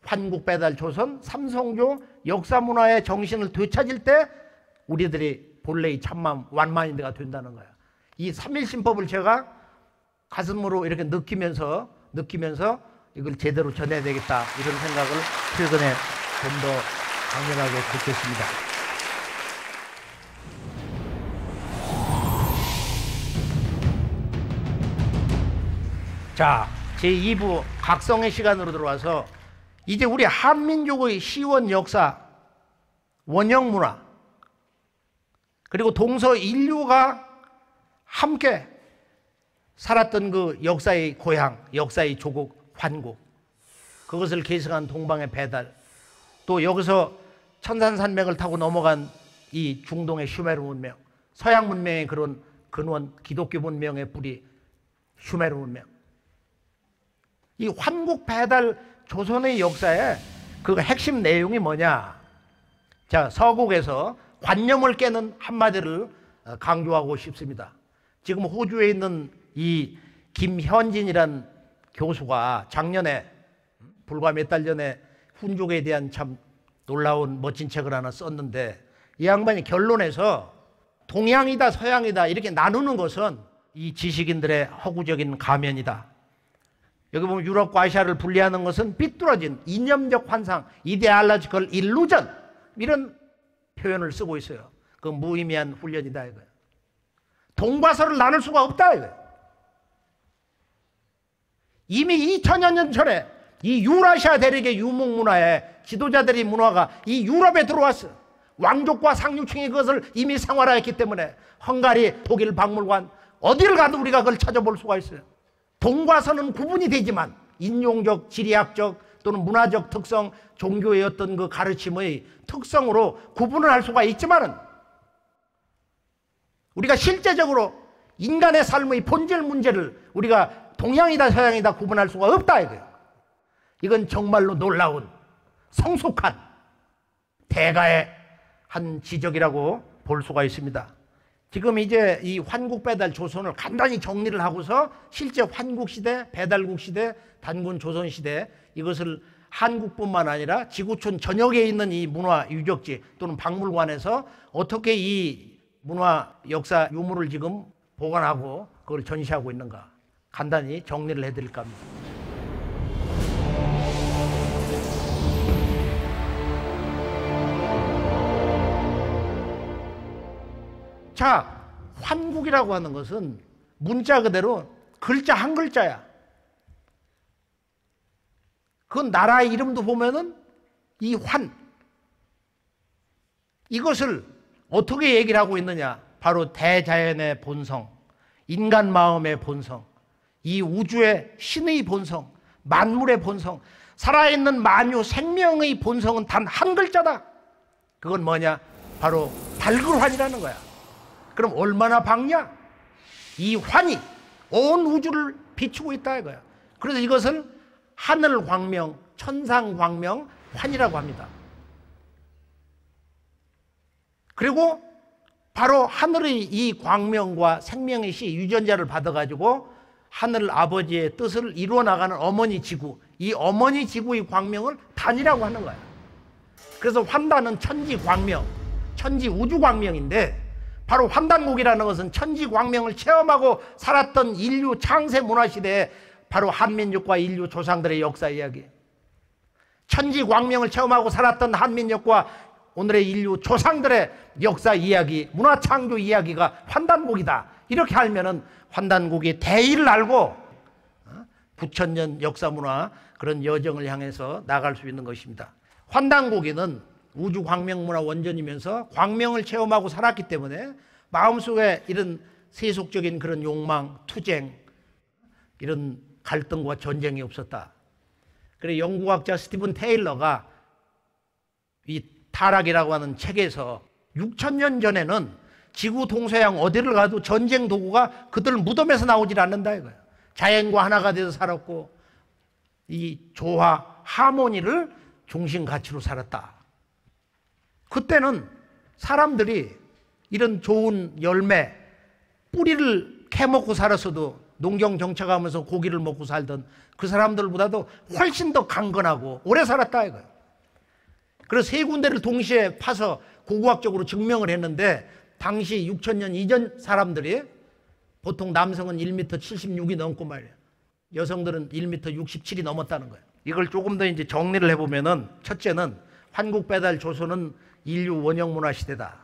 환국 배달 조선 삼성조 역사 문화의 정신을 되찾을 때 우리들이 본래의 참마음 완마인드가 된다는 거야. 이 삼일신법을 제가 가슴으로 이렇게 느끼면서 이걸 제대로 전해야 되겠다 이런 생각을 최근에 좀 더 강렬하게 듣겠습니다. 자, 제2부 각성의 시간으로 들어와서 이제 우리 한민족의 시원 역사, 원형 문화, 그리고 동서 인류가 함께 살았던 그 역사의 고향, 역사의 조국, 환국, 그것을 계승한 동방의 배달, 또 여기서 천산산맥을 타고 넘어간 이 중동의 슈메르 문명, 서양 문명의 그런 근원, 기독교 문명의 뿌리, 슈메르 문명. 이 환국 배달 조선의 역사의 그 핵심 내용이 뭐냐? 자, 서국에서 관념을 깨는 한마디를 강조하고 싶습니다. 지금 호주에 있는 이 김현진이란 교수가 작년에 불과 몇 달 전에 훈족에 대한 참 놀라운 멋진 책을 하나 썼는데 이 양반이 결론에서 동양이다 서양이다 이렇게 나누는 것은 이 지식인들의 허구적인 가면이다. 여기 보면 유럽과 아시아를 분리하는 것은 삐뚤어진 이념적 환상, 이데알러지컬 일루전 이런 표현을 쓰고 있어요. 그 무의미한 훈련이다 이거예요. 동과 서를 나눌 수가 없다 이거예요. 이미 2000여 년 전에 이 유라시아 대륙의 유목문화에 지도자들의 문화가 이 유럽에 들어왔어. 왕족과 상류층이 그것을 이미 생활화했기 때문에 헝가리, 독일 박물관 어디를 가도 우리가 그걸 찾아볼 수가 있어요. 동과 서는 구분이 되지만 인종적, 지리학적 또는 문화적 특성, 종교의 어떤 그 가르침의 특성으로 구분을 할 수가 있지만은 우리가 실제적으로 인간의 삶의 본질 문제를 우리가 동양이다 서양이다 구분할 수가 없다 이거예요. 이건 정말로 놀라운 성숙한 대가의 한 지적이라고 볼 수가 있습니다. 지금 이제 이 환국 배달 조선을 간단히 정리를 하고서 실제 환국 시대, 배달국 시대, 단군 조선 시대 이것을 한국뿐만 아니라 지구촌 전역에 있는 이 문화 유적지 또는 박물관에서 어떻게 이 문화 역사 유물을 지금 보관하고 그걸 전시하고 있는가 간단히 정리를 해드릴까 합니다. 자, 환국이라고 하는 것은 문자 그대로 글자 한 글자야. 그 나라의 이름도 보면은 이 환. 이것을 어떻게 얘기를 하고 있느냐? 바로 대자연의 본성, 인간 마음의 본성, 이 우주의 신의 본성, 만물의 본성, 살아있는 만유 생명의 본성은 단 한 글자다. 그건 뭐냐? 바로 발굴환이라는 거야. 그럼 얼마나 밝냐? 이 환이 온 우주를 비추고 있다 이거야. 그래서 이것을 하늘 광명, 천상 광명 환이라고 합니다. 그리고 바로 하늘의 이 광명과 생명의 시 유전자를 받아가지고 하늘 아버지의 뜻을 이루어 나가는 어머니 지구, 이 어머니 지구의 광명을 단이라고 하는 거야. 그래서 환단은 천지 광명, 천지 우주 광명인데, 바로 환단곡이라는 것은 천지 광명을 체험하고 살았던 인류 창세 문화 시대에 바로 한민족과 인류 조상들의 역사 이야기, 천지 광명을 체험하고 살았던 한민족과 오늘의 인류 조상들의 역사 이야기, 문화 창조 이야기가 환단곡이다. 이렇게 알면은 환단곡의 대의를 알고 9,000년 역사 문화 그런 여정을 향해서 나갈 수 있는 것입니다. 환단곡에는 우주 광명 문화 원전이면서 광명을 체험하고 살았기 때문에 마음속에 이런 세속적인 그런 욕망, 투쟁, 이런 갈등과 전쟁이 없었다. 그래서 영국학자 스티븐 테일러가 이 타락이라고 하는 책에서 6,000년 전에는 지구 동서양 어디를 가도 전쟁 도구가 그들 무덤에서 나오질 않는다 이거예요. 자연과 하나가 돼서 살았고 이 조화, 하모니를 중심 가치로 살았다. 그때는 사람들이 이런 좋은 열매, 뿌리를 캐먹고 살았어도 농경 정착하면서 고기를 먹고 살던 그 사람들보다도 훨씬 더 강건하고 오래 살았다 이거예요. 그래서 세 군데를 동시에 파서 고고학적으로 증명을 했는데, 당시 6,000년 이전 사람들이 보통 남성은 1m 76이 넘고 말이에요. 여성들은 1m 67이 넘었다는 거예요. 이걸 조금 더 이제 정리를 해보면은, 첫째는 환국 배달 조선은 인류 원형 문화 시대다.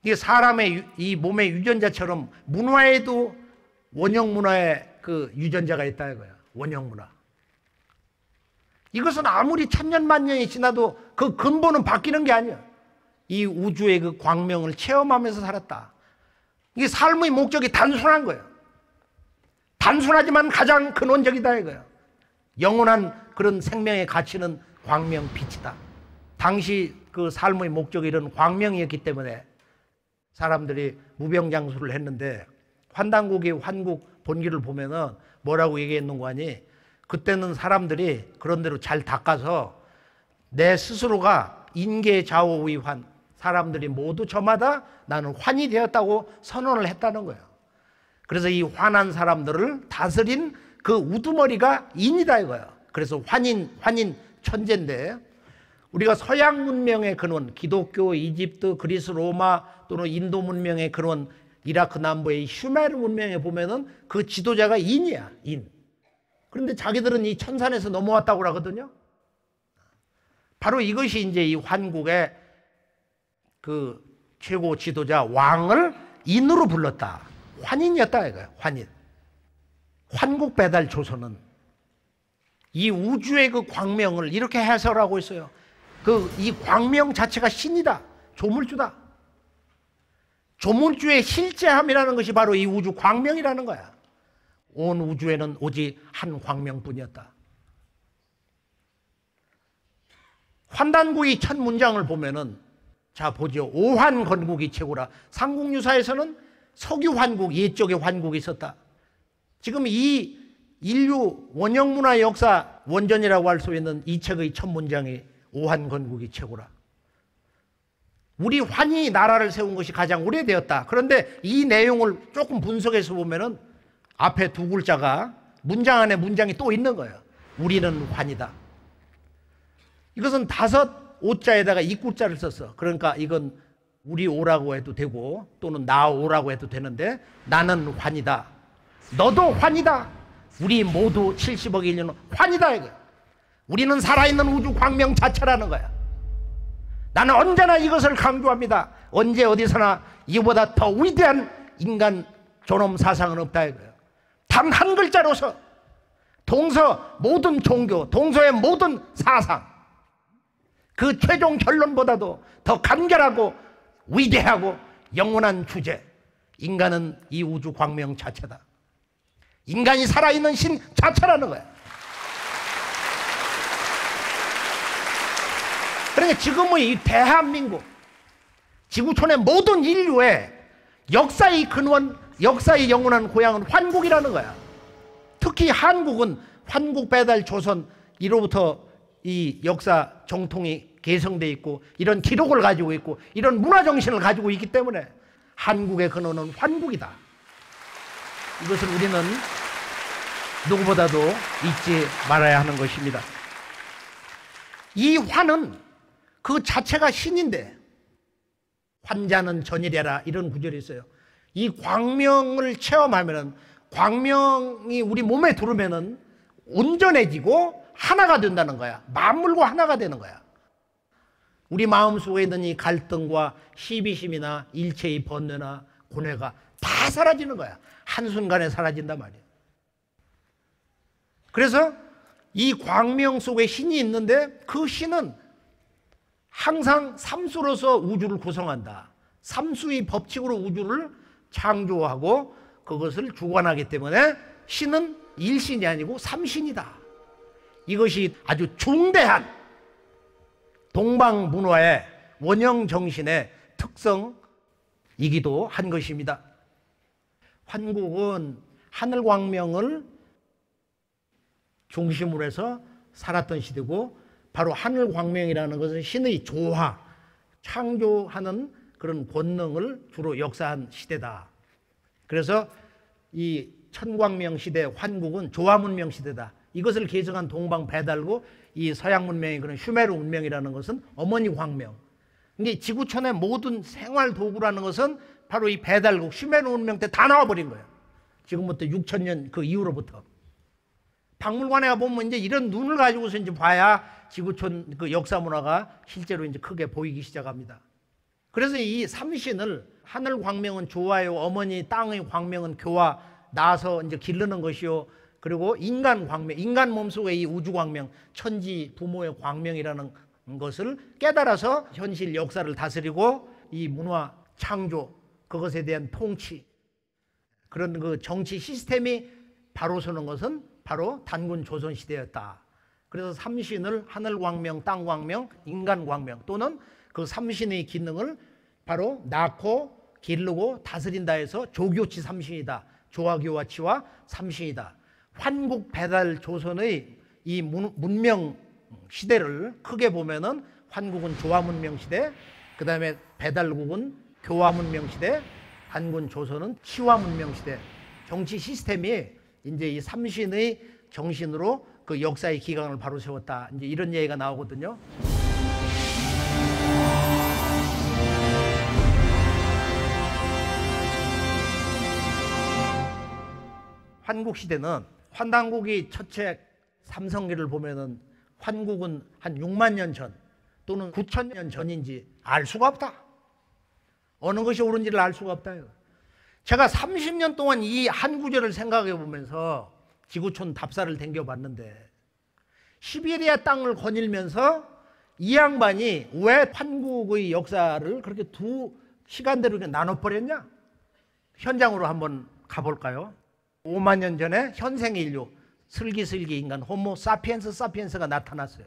이게 사람의 이 몸의 유전자처럼 문화에도 원형 문화의 그 유전자가 있다 이거야. 원형 문화. 이것은 아무리 천년 만년이 지나도 그 근본은 바뀌는 게 아니야. 이 우주의 그 광명을 체험하면서 살았다. 이게 삶의 목적이 단순한 거예요. 단순하지만 가장 근원적이다 이거예요. 영원한 그런 생명의 가치는 광명 빛이다. 당시 그 삶의 목적이 이런 광명이었기 때문에 사람들이 무병장수를 했는데, 환단곡의 환국 본기를 보면은 뭐라고 얘기했는가 하니, 그때는 사람들이 그런 대로 잘 닦아서 내 스스로가 인계자오의 환, 사람들이 모두 저마다 나는 환이 되었다고 선언을 했다는 거예요. 그래서 이 환한 사람들을 다스린 그 우두머리가 인이다 이거예요. 그래서 환인 천재인데, 우리가 서양 문명의 근원, 기독교, 이집트, 그리스, 로마 또는 인도 문명의 근원, 이라크 남부의 슈메르 문명에 보면은 그 지도자가 인이야, 인. 그런데 자기들은 이 천산에서 넘어왔다고 하거든요. 바로 이것이 이제 이 환국의 그 최고 지도자 왕을 인으로 불렀다. 환인이었다 이거예요. 환인. 환국 배달 조선은 이 우주의 그 광명을 이렇게 해설하고 있어요. 그 이 광명 자체가 신이다. 조물주다. 조물주의 실제함이라는 것이 바로 이 우주 광명이라는 거야. 온 우주에는 오직 한 광명뿐이었다. 환단곡의 첫 문장을 보면은, 자 보죠. 오환건국이 최고라. 삼국유사에서는 석유환국, 옛적의 환국이 있었다. 지금 이 인류 원형문화 역사 원전이라고 할 수 있는 이 책의 첫 문장이 오환건국이 최고라. 우리 환이 나라를 세운 것이 가장 오래되었다. 그런데 이 내용을 조금 분석해서 보면은 앞에 두 글자가 문장 안에 문장이 또 있는 거예요. 우리는 환이다. 이것은 5자에다가 이구자를 썼어. 그러니까 이건 우리 오라고 해도 되고 또는 나 오라고 해도 되는데, 나는 환이다. 너도 환이다. 우리 모두 70억 인류는 환이다 이거야. 우리는 살아있는 우주 광명 자체라는 거야. 나는 언제나 이것을 강조합니다. 언제 어디서나 이보다 더 위대한 인간 존엄 사상은 없다 이거예요. 단 한 글자로서 동서 모든 종교, 동서의 모든 사상, 그 최종 결론보다도 더 간결하고 위대하고 영원한 주제, 인간은 이 우주 광명 자체다. 인간이 살아있는 신 자체라는 거야. 그러니까 지금의 이 대한민국, 지구촌의 모든 인류의 역사의 근원, 역사의 영원한 고향은 환국이라는 거야. 특히 한국은 환국 배달 조선 이로부터 이 역사 정통이 계승되어 있고 이런 기록을 가지고 있고 이런 문화 정신을 가지고 있기 때문에 한국의 근원은 환국이다. 이것을 우리는 누구보다도 잊지 말아야 하는 것입니다. 이 환은 그 자체가 신인데 환자는 전이래라 이런 구절이 있어요. 이 광명을 체험하면은 광명이 우리 몸에 들어오면은 온전해지고 하나가 된다는 거야. 만물과 하나가 되는 거야. 우리 마음속에 있는 이 갈등과 시비심이나 일체의 번뇌나 고뇌가 다 사라지는 거야. 한순간에 사라진단 말이야. 그래서 이 광명 속에 신이 있는데 그 신은 항상 삼수로서 우주를 구성한다. 삼수의 법칙으로 우주를 창조하고 그것을 주관하기 때문에 신은 일신이 아니고 삼신이다. 이것이 아주 중대한 동방 문화의 원형 정신의 특성이기도 한 것입니다. 환국은 하늘 광명을 중심으로 해서 살았던 시대고 바로 하늘 광명이라는 것은 신의 조화, 창조하는 그런 권능을 주로 역사한 시대다. 그래서 이 천광명 시대 환국은 조화 문명 시대다. 이것을 계승한 동방 배달고 이 서양 문명의 그런 슈메르 문명이라는 것은 어머니 광명. 근데 지구촌의 모든 생활 도구라는 것은 바로 이 배달국 슈메르 문명 때 다 나와버린 거예요. 지금부터 6,000년 그 이후로부터. 박물관에 가보면 이제 이런 눈을 가지고서 이제 봐야 지구촌 그 역사 문화가 실제로 이제 크게 보이기 시작합니다. 그래서 이 삼신을 하늘 광명은 조화요, 어머니 땅의 광명은 교화, 나서 이제 기르는 것이요. 그리고 인간 광명, 인간 몸속에 이 우주 광명, 천지 부모의 광명이라는 것을 깨달아서 현실 역사를 다스리고 이 문화 창조, 그것에 대한 통치, 그런 그 정치 시스템이 바로 서는 것은 바로 단군 조선 시대였다. 그래서 삼신을 하늘 광명, 땅 광명, 인간 광명 또는 그 삼신의 기능을 바로 낳고 기르고 다스린다 해서 조교치 삼신이다. 조화교화치와 삼신이다. 환국 배달 조선의 이 문명 시대를 크게 보면은 환국은 조화 문명 시대, 그 다음에 배달국은 교화 문명 시대, 단군 조선은 치화 문명 시대. 정치 시스템이 이제 이 삼신의 정신으로 그 역사의 기강을 바로 세웠다. 이제 이런 얘기가 나오거든요. 환국 시대는 환단국이 첫 책 삼성기를 보면은 환국은 한 6만 년 전 또는 9,000년 전인지 알 수가 없다. 어느 것이 옳은지를 알 수가 없다. 제가 30년 동안 이 한 구절을 생각해 보면서 지구촌 답사를 댕겨봤는데 시베리아 땅을 거닐면서 이 양반이 왜 환국의 역사를 그렇게 두 시간대로 나눠버렸냐? 현장으로 한번 가볼까요? 5만 년 전에 현생 인류, 슬기슬기 인간 호모 사피엔스 사피엔스가 나타났어요.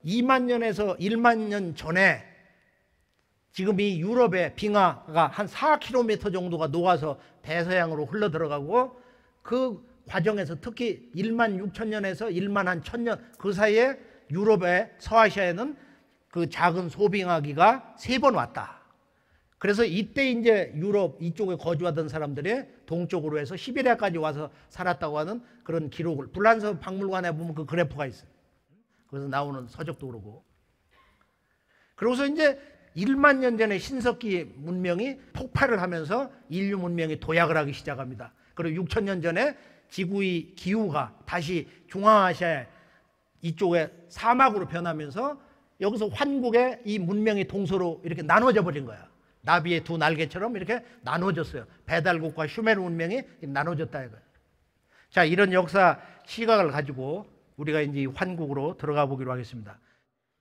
2만 년에서 1만 년 전에 지금 이 유럽의 빙하가 한 4km 정도가 녹아서 대서양으로 흘러 들어가고 그 과정에서 특히 1만 6천 년에서 1만 한 1,000년 그 사이에 유럽의 서아시아에는 그 작은 소빙하기가 3번 왔다. 그래서 이때 이제 유럽 이쪽에 거주하던 사람들이 동쪽으로 해서 시베리아까지 와서 살았다고 하는 그런 기록을 불란서 박물관에 보면 그 그래프가 있어요. 그래서 나오는 서적도 그러고. 그러고서 이제 1만 년 전에 신석기 문명이 폭발을 하면서 인류 문명이 도약을 하기 시작합니다. 그리고 6,000년 전에 지구의 기후가 다시 중앙아시아 이쪽에 사막으로 변하면서 여기서 환국의 이 문명이 동서로 이렇게 나눠져 버린 거야. 나비의 두 날개처럼 이렇게 나눠졌어요. 배달국과 슈메르 문명이 나눠졌다 이거예요. 자, 이런 역사 시각을 가지고 우리가 이제 환국으로 들어가 보기로 하겠습니다.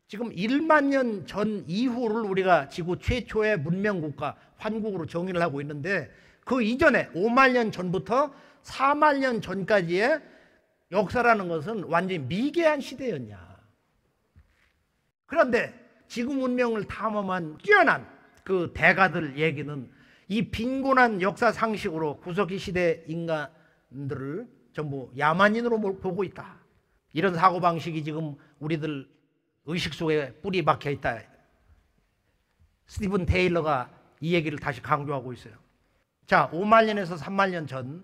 지금 1만 년 전 이후를 우리가 지구 최초의 문명국가 환국으로 정의를 하고 있는데 그 이전에 5만 년 전부터 4만 년 전까지의 역사라는 것은 완전히 미개한 시대였냐. 그런데 지구 문명을 탐험한 뛰어난 그 대가들 얘기는 이 빈곤한 역사 상식으로 구석기 시대 인간들을 전부 야만인으로 보고 있다. 이런 사고방식이 지금 우리들 의식 속에 뿌리 박혀 있다. 스티븐 테일러가 이 얘기를 다시 강조하고 있어요. 자, 5만 년에서 3만 년 전,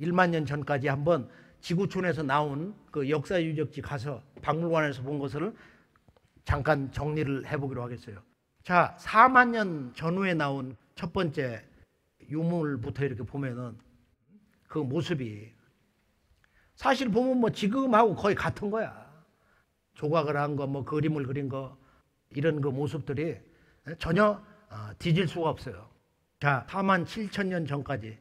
1만 년 전까지 한번 지구촌에서 나온 그 역사 유적지 가서 박물관에서 본 것을 잠깐 정리를 해보기로 하겠어요. 자, 4만 년 전후에 나온 첫 번째 유물부터 이렇게 보면은 그 모습이 사실 보면 뭐 지금하고 거의 같은 거야. 조각을 한 거, 뭐 그림을 그린 거, 이런 그 모습들이 전혀 뒤질 수가 없어요. 자, 4만 7천 년 전까지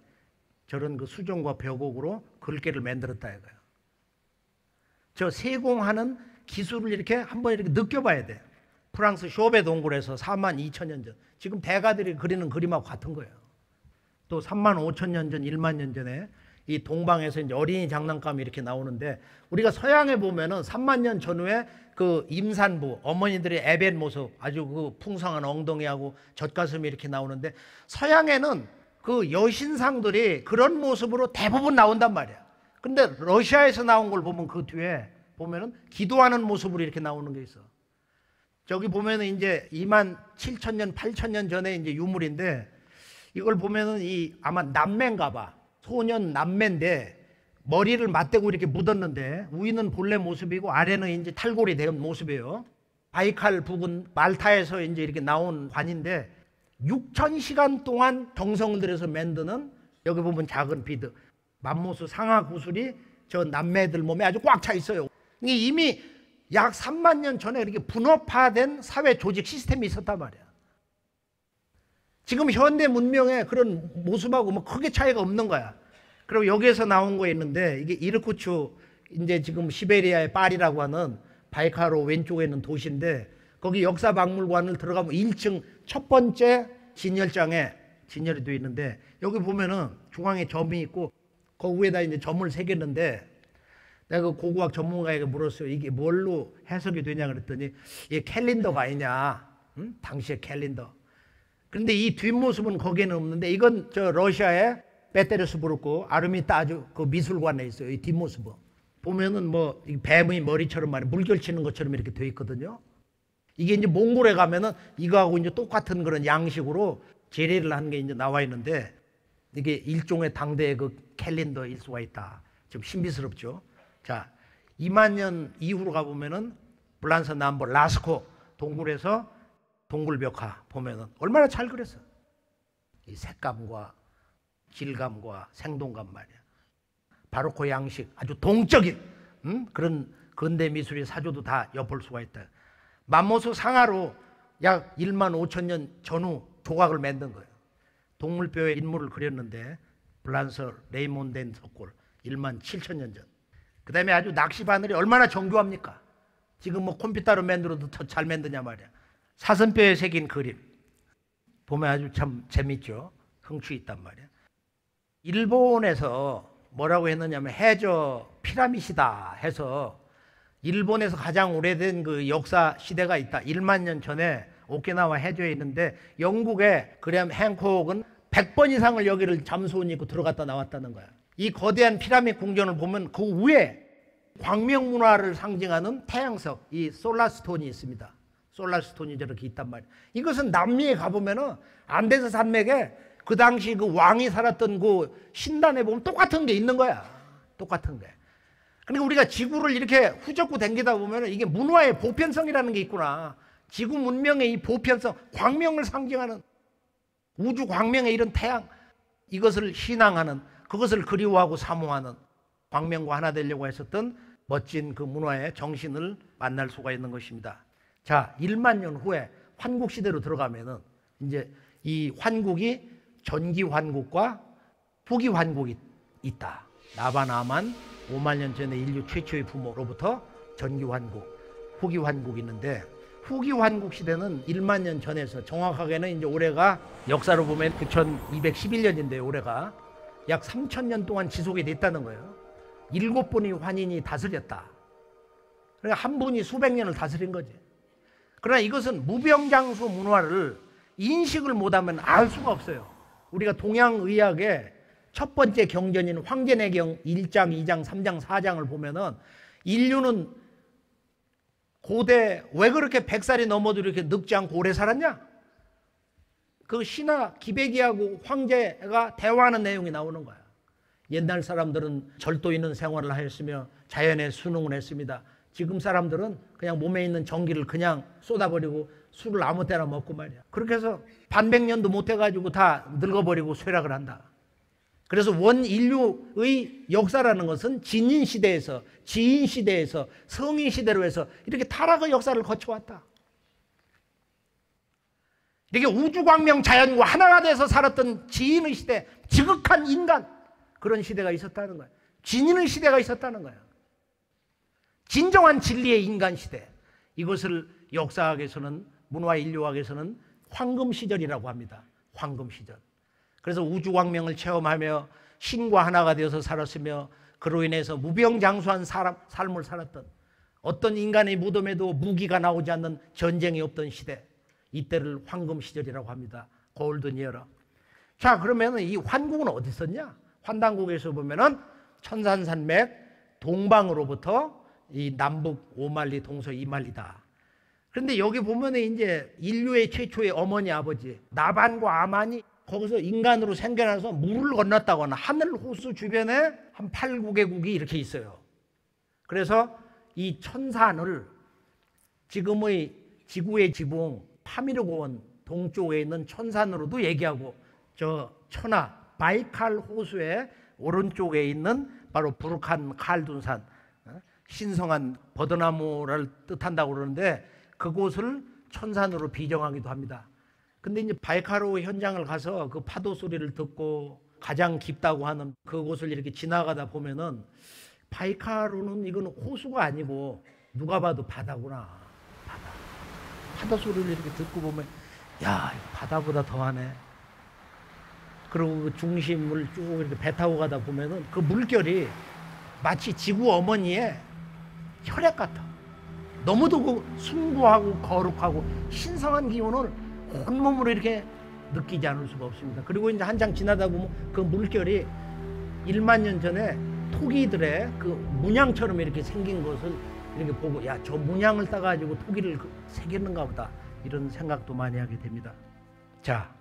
저런 그 수정과 벽옥으로 글귀를 만들었다 이거예요. 저 세공하는 기술을 이렇게 한번 이렇게 느껴봐야 돼. 프랑스 쇼베 동굴에서 4만 2천 년 전, 지금 대가들이 그리는 그림하고 같은 거예요. 또 3만 5천 년 전, 1만 년 전에 이 동방에서 이제 어린이 장난감이 이렇게 나오는데, 우리가 서양에 보면은 3만 년 전후에 그 임산부 어머니들의 애변 모습, 아주 그 풍성한 엉덩이하고 젖가슴이 이렇게 나오는데, 서양에는 그 여신상들이 그런 모습으로 대부분 나온단 말이야. 근데 러시아에서 나온 걸 보면 그 뒤에 보면은 기도하는 모습으로 이렇게 나오는 게 있어. 저기 보면은 이제 2만 7천 년, 8천 년 전에 이제 유물인데, 이걸 보면은 이 아마 남매인가 봐. 소년 남매인데 머리를 맞대고 이렇게 묻었는데 위는 본래 모습이고 아래는 이제 탈골이 된 모습이에요. 바이칼 부근 말타에서 이제 이렇게 나온 관인데 6,000시간 동안 정성을 들여서 만드는, 여기 보면 작은 비드, 맘모스 상하 구슬이 저 남매들 몸에 아주 꽉 차 있어요. 이게 이미 약 3만 년 전에 이렇게 분업화된 사회 조직 시스템이 있었단 말이야. 지금 현대 문명의 그런 모습하고 뭐 크게 차이가 없는 거야. 그리고 여기에서 나온 거 있는데, 이게 이르쿠츠, 이제 지금 시베리아의 파리라고 하는 바이카로 왼쪽에 있는 도시인데, 거기 역사 박물관을 들어가면 1층 첫 번째 진열장에 진열이 되어 있는데, 여기 보면은 중앙에 점이 있고 그 위에다 이제 점을 새겼는데, 내가 그 고고학 전문가에게 물었어요. 이게 뭘로 해석이 되냐 그랬더니 이게 캘린더가 아니냐. 응? 당시의 캘린더. 그런데 이 뒷모습은 거기에는 없는데, 이건 저 러시아의 페테르스부르크 아르미타주 그 미술관에 있어요. 이 뒷모습은 보면은 뭐 뱀의 머리처럼 말이야, 물결치는 것처럼 이렇게 돼 있거든요. 이게 이제 몽골에 가면은 이거하고 이제 똑같은 그런 양식으로 재래를 한 게 이제 나와 있는데, 이게 일종의 당대의 그 캘린더일 수가 있다. 좀 신비스럽죠. 자, 2만 년 이후로 가보면은 블란서 남부 라스코 동굴에서 동굴벽화 보면은 얼마나 잘 그렸어. 이 색감과 질감과 생동감 말이야. 바로코 양식, 아주 동적인 그런 근대 미술의 사조도 다 엿볼 수가 있다. 맘모스 상하로 약 1만 5천 년 전후 조각을 만든 거예요. 동물뼈에 인물을 그렸는데, 블란서 레이몬덴 석골 1만 7천 년 전. 그 다음에 아주 낚시 바늘이 얼마나 정교합니까? 지금 뭐 컴퓨터로 만들어도 더 잘 만드냐 말이야. 사슴뼈에 새긴 그림 보면 아주 참 재밌죠. 흥취 있단 말이야. 일본에서 뭐라고 했느냐면 해저 피라미드다 해서 일본에서 가장 오래된 그 역사 시대가 있다. 1만 년 전에 오키나와 해저에 있는데, 영국의 그램 행콕은 100번 이상을 여기를 잠수원 입고 들어갔다 나왔다는 거야. 이 거대한 피라미드 궁전을 보면 그 위에 광명 문화를 상징하는 태양석, 이 솔라스톤이 있습니다. 솔라스톤이 저렇게 있단 말이에요. 이것은 남미에 가보면은 안데스 산맥에 그 당시 그 왕이 살았던 그 신단에 보면 똑같은 게 있는 거야. 똑같은 게. 그러니까 우리가 지구를 이렇게 후젓고 댕기다 보면은 이게 문화의 보편성이라는 게 있구나. 지구 문명의 이 보편성, 광명을 상징하는 우주 광명의 이런 태양, 이것을 신앙하는, 그것을 그리워하고 사모하는, 광명과 하나 되려고 했었던 멋진 그 문화의 정신을 만날 수가 있는 것입니다. 자, 1만 년 후에 환국 시대로 들어가면은 이제 이 환국이 전기 환국과 후기 환국이 있다. 나바나만 5만 년 전에 인류 최초의 부모로부터 전기 환국, 후기 환국이 있는데, 후기 환국 시대는 1만 년 전에서 정확하게는 이제 올해가 역사로 보면 9211년인데요. 올해가 약 3,000년 동안 지속이 됐다는 거예요. 7분의 환인이 다스렸다. 그러니까 한 분이 수백 년을 다스린 거지. 그러나 이것은 무병장수 문화를 인식을 못하면 알 수가 없어요. 우리가 동양의학의 첫 번째 경전인 황제내경 1장, 2장, 3장, 4장을 보면은 인류는 고대 왜 그렇게 100살이 넘어도 이렇게 늙지 않고 오래 살았냐? 그 신하 기백이하고 황제가 대화하는 내용이 나오는 거야. 옛날 사람들은 절도 있는 생활을 하였으며 자연에 순응을 했습니다. 지금 사람들은 그냥 몸에 있는 전기를 그냥 쏟아버리고 술을 아무 때나 먹고 말이야. 그렇게 해서 반백년도 못 해가지고 다 늙어버리고 쇠락을 한다. 그래서 원 인류의 역사라는 것은 진인 시대에서, 지인 시대에서, 성인 시대로 해서 이렇게 타락의 역사를 거쳐왔다. 이렇게 우주광명 자연과 하나가 돼서 살았던 지인의 시대, 지극한 인간, 그런 시대가 있었다는 거야. 진인의 시대가 있었다는 거야. 진정한 진리의 인간 시대. 이것을 역사학에서는, 문화 인류학에서는 황금 시절이라고 합니다. 황금 시절. 그래서 우주광명을 체험하며 신과 하나가 되어서 살았으며 그로 인해서 무병장수한 삶을 살았던, 어떤 인간의 무덤에도 무기가 나오지 않는 전쟁이 없던 시대, 이때를 황금 시절이라고 합니다. 골든 이어라. 자, 그러면 이 환국은 어디 있었냐? 환단국에서 보면은 천산산맥 동방으로부터 이 남북 5만리 동서 2만리다. 그런데 여기 보면은 이제 인류의 최초의 어머니 아버지 나반과 아만이 거기서 인간으로 생겨나서 물을 건넜다거나 하늘 호수 주변에 한 8, 9개국이 이렇게 있어요. 그래서 이 천산을 지금의 지구의 지붕 파미르고원 동쪽에 있는 천산으로도 얘기하고, 저 천하 바이칼 호수의 오른쪽에 있는 바로 부르칸 칼둔산, 신성한 버드나무를 뜻한다고 그러는데 그곳을 천산으로 비정하기도 합니다. 근데 이제 바이칼호 현장을 가서 그 파도 소리를 듣고 가장 깊다고 하는 그곳을 이렇게 지나가다 보면은 바이칼호는 이건 호수가 아니고 누가 봐도 바다구나. 바다. 파도 소리를 이렇게 듣고 보면 야, 바다보다 더하네. 그리고 그 중심을 쭉 이렇게 배 타고 가다 보면은 그 물결이 마치 지구 어머니의 혈액 같아. 너무도 그 숭고하고 거룩하고 신성한 기운을 온몸으로 이렇게 느끼지 않을 수가 없습니다. 그리고 이제 한참 지나다 보면 그 물결이 1만 년 전에 토기들의 그 문양처럼 이렇게 생긴 것을 이렇게 보고, 야, 저 문양을 따가지고 토기를 새겼는가 보다, 이런 생각도 많이 하게 됩니다. 자,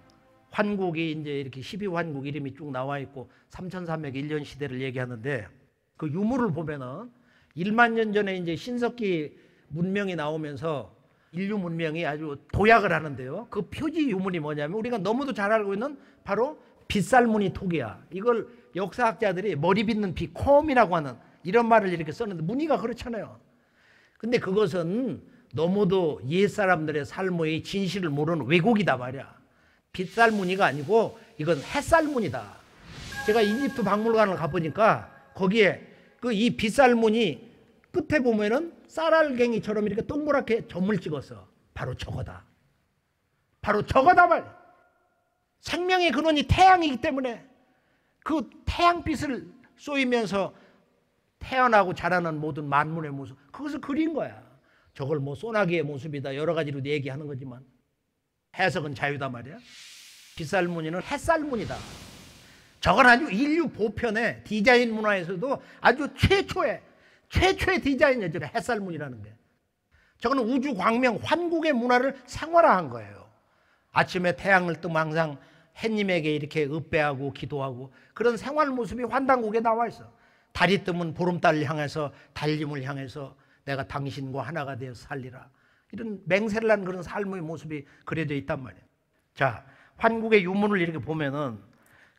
환국이 이제 이렇게 12환국 이름이 쭉 나와 있고 3301년 시대를 얘기하는데, 그 유물을 보면은 1만 년 전에 이제 신석기 문명이 나오면서 인류 문명이 아주 도약을 하는데요. 그 표지 유물이 뭐냐면 우리가 너무도 잘 알고 있는 바로 빗살무늬 토기야. 이걸 역사학자들이 머리 빗는 비콤이라고 하는 이런 말을 이렇게 썼는데 무늬가 그렇잖아요. 근데 그것은 너무도 옛사람들의 삶의 진실을 모르는 왜곡이다 말이야. 빗살무늬가 아니고 이건 햇살무늬다. 제가 이집트 박물관을 가보니까 거기에 그 이 빗살무늬 끝에 보면은 쌀알갱이처럼 이렇게 동그랗게 점을 찍었어. 바로 저거다. 바로 저거다 말이야. 생명의 근원이 태양이기 때문에 그 태양빛을 쏘이면서 태어나고 자라는 모든 만물의 모습, 그것을 그린 거야. 저걸 뭐 소나기의 모습이다 여러 가지로 얘기하는 거지만 해석은 자유다 말이야. 빗살무늬는 햇살무늬다. 저건 아주 인류 보편의 디자인 문화에서도 아주 최초의 디자인이에요. 저 햇살무늬라는 게. 저거는 우주 광명 환국의 문화를 생활화한 거예요. 아침에 태양을 뜨면 항상 햇님에게 이렇게 읍배하고 기도하고 그런 생활 모습이 환단국에 나와 있어. 달이 뜨면 보름달을 향해서 달님을 향해서 내가 당신과 하나가 되어 살리라. 이런 맹세를 하는 그런 삶의 모습이 그려져 있단 말이에요. 자, 환국의 유물을 이렇게 보면은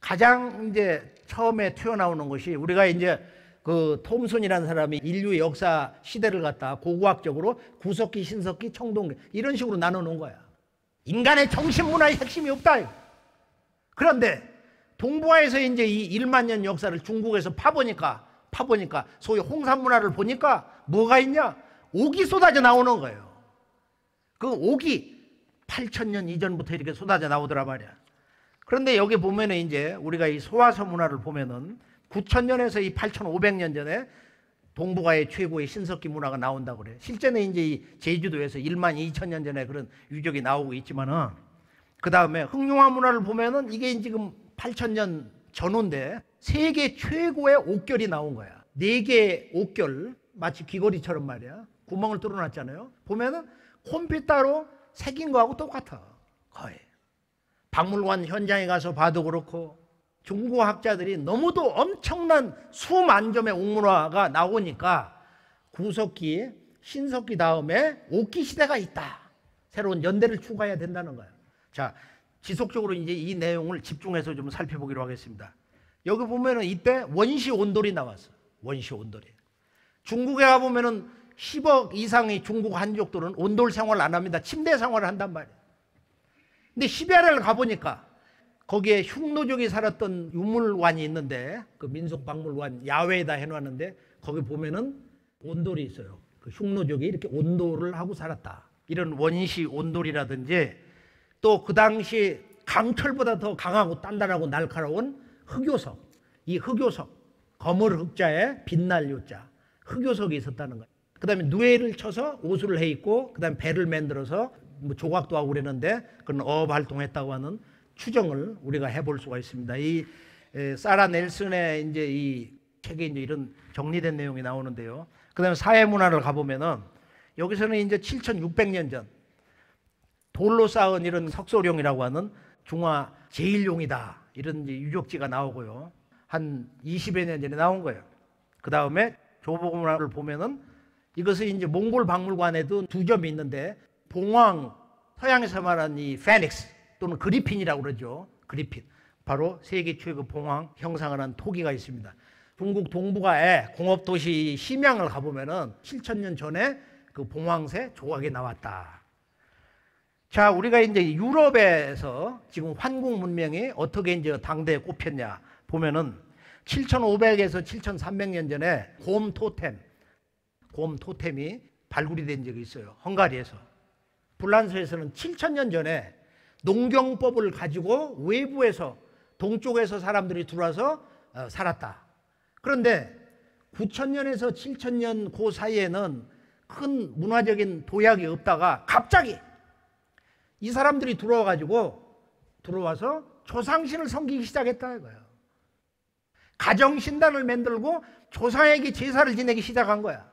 가장 이제 처음에 튀어나오는 것이 우리가 이제 그 톰슨이라는 사람이 인류의 역사 시대를 갖다 고고학적으로 구석기, 신석기, 청동기 이런 식으로 나눠놓은 거야. 인간의 정신 문화의 핵심이 없다. 그런데 동북아에서 이제 이 1만 년 역사를 중국에서 파보니까 소위 홍산 문화를 보니까 뭐가 있냐? 옥이 쏟아져 나오는 거예요. 그 옥이 8,000년 이전부터 이렇게 쏟아져 나오더라 말이야. 그런데 여기 보면은 이제 우리가 이 소화서 문화를 보면은 9,000년에서 이 8,500년 전에 동북아의 최고의 신석기 문화가 나온다고 그래요. 실제는 이제 이 제주도에서 12,000년 전에 그런 유적이 나오고 있지만은 그 다음에 흑룡화 문화를 보면은 이게 지금 8,000년 전후인데 세계 최고의 옥결이 나온 거야. 4개의 옥결, 마치 귀걸이처럼 말이야. 구멍을 뚫어놨잖아요. 보면은 컴퓨터로 새긴 거하고 똑같아. 거의. 박물관 현장에 가서 봐도 그렇고 중국 학자들이 너무도 엄청난 수만 점의 옥문화가 나오니까 구석기, 신석기 다음에 옥기 시대가 있다. 새로운 연대를 추가해야 된다는 거예요. 자, 지속적으로 이제 이 내용을 집중해서 좀 살펴보기로 하겠습니다. 여기 보면은 이때 원시 온돌이 나왔어. 원시 온돌이. 중국에 가보면은 10억 이상의 중국 한족들은 온돌 생활을 안 합니다. 침대 생활을 한단 말이에요. 근데 시베리아를 가보니까 거기에 흉노족이 살았던 유물관이 있는데 그 민속박물관 야외에다 해놨는데 거기 보면은 온돌이 있어요. 그 흉노족이 이렇게 온돌을 하고 살았다. 이런 원시 온돌이라든지 또 그 당시 강철보다 더 강하고 단단하고 날카로운 흑요석. 이 흑요석, 거물 흑자에 빛날 요자, 흑요석이 있었다는 거예요. 그 다음에 누에를 쳐서 옷을 해 입고 그 다음에 배를 만들어서 뭐 조각도 하고 그랬는데 그런 어업 활동했다고 하는 추정을 우리가 해볼 수가 있습니다. 이 사라 넬슨의 이제 이 책에 이제 이런 정리된 내용이 나오는데요. 그 다음에 사회 문화를 가보면은 여기서는 이제 7,600년 전 돌로 쌓은 이런 석소룡이라고 하는 중화 제1용이다. 이런 이제 유적지가 나오고요. 한 20여 년 전에 나온 거예요. 그 다음에 조보문화를 보면은 이것은 이제 몽골 박물관에도 2점이 있는데 봉황, 서양에서 말하는 이 페닉스 또는 그리핀이라고 그러죠. 그리핀. 바로 세계 최고 봉황 형상을 한 토기가 있습니다. 중국 동북아의 공업도시 심양을 가보면은 7,000년 전에 그 봉황새 조각이 나왔다. 자, 우리가 이제 유럽에서 지금 환국 문명이 어떻게 이제 당대에 꼽혔냐 보면은 7,500에서 7,300년 전에 곰 토템이 발굴이 된 적이 있어요. 헝가리에서. 불란서에서는 7,000년 전에 농경법을 가지고 외부에서 동쪽에서 사람들이 들어와서 살았다. 그런데 9,000년에서 7,000년 그 사이에는 큰 문화적인 도약이 없다가 갑자기 이 사람들이 들어와서 조상신을 섬기기 시작했다 이거예요. 가정신단을 만들고 조상에게 제사를 지내기 시작한 거야.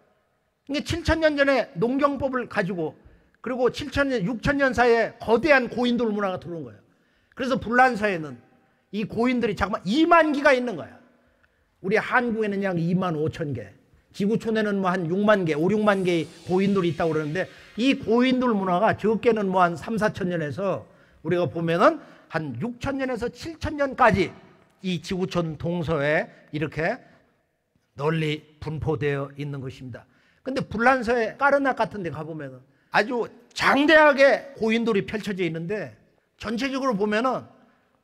그러니까 7,000년 전에 농경법을 가지고 그리고 7,000년, 6,000년 사이에 거대한 고인돌 문화가 들어온 거예요. 그래서 불란서에는 이 고인들이 잠깐만 2만 기가 있는 거야. 우리 한국에는 약 2만 5천 개, 지구촌에는 뭐 한 6만 개, 5, 6만 개의 고인돌이 있다고 그러는데 이 고인돌 문화가 적게는 뭐 한 3, 4천 년에서 우리가 보면은 한 6,000년에서 7,000년까지 이 지구촌 동서에 이렇게 널리 분포되어 있는 것입니다. 근데 불란서의 까르낙 같은 데 가보면은 아주 장대하게 고인돌이 펼쳐져 있는데 전체적으로 보면은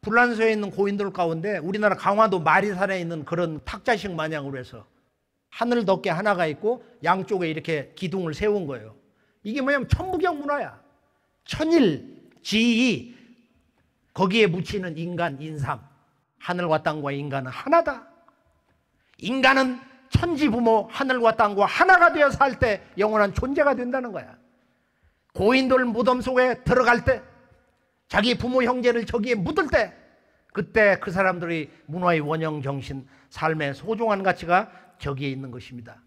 불란서에 있는 고인돌 가운데 우리나라 강화도 마리산에 있는 그런 탁자식 마냥으로 해서 하늘 덮개 하나가 있고 양쪽에 이렇게 기둥을 세운 거예요. 이게 뭐냐면 천부경 문화야. 천일, 지이, 거기에 묻히는 인간, 인삼. 하늘과 땅과 인간은 하나다. 인간은 천지부모 하늘과 땅과 하나가 되어 살 때 영원한 존재가 된다는 거야. 고인돌 무덤 속에 들어갈 때 자기 부모 형제를 저기에 묻을 때 그때 그 사람들의 문화의 원형 정신, 삶의 소중한 가치가 저기에 있는 것입니다.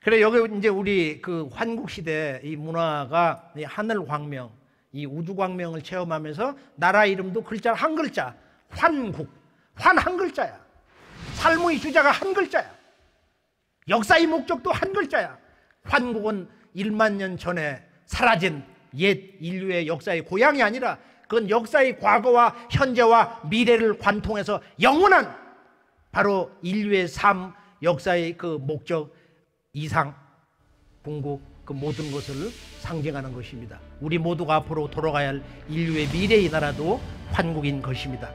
그래 여기 이제 우리 그 환국 시대 이 문화가 이 하늘 광명, 이 우주 광명을 체험하면서 나라 이름도 글자 한 글자, 환국. 환 한 글자야. 삶의 주자가 한 글자야. 역사의 목적도 한 글자야. 환국은 1만 년 전에 사라진 옛 인류의 역사의 고향이 아니라 그건 역사의 과거와 현재와 미래를 관통해서 영원한 바로 인류의 삶, 역사의 그 목적, 이상, 궁극, 그 모든 것을 상징하는 것입니다. 우리 모두가 앞으로 돌아가야 할 인류의 미래의 나라도 환국인 것입니다.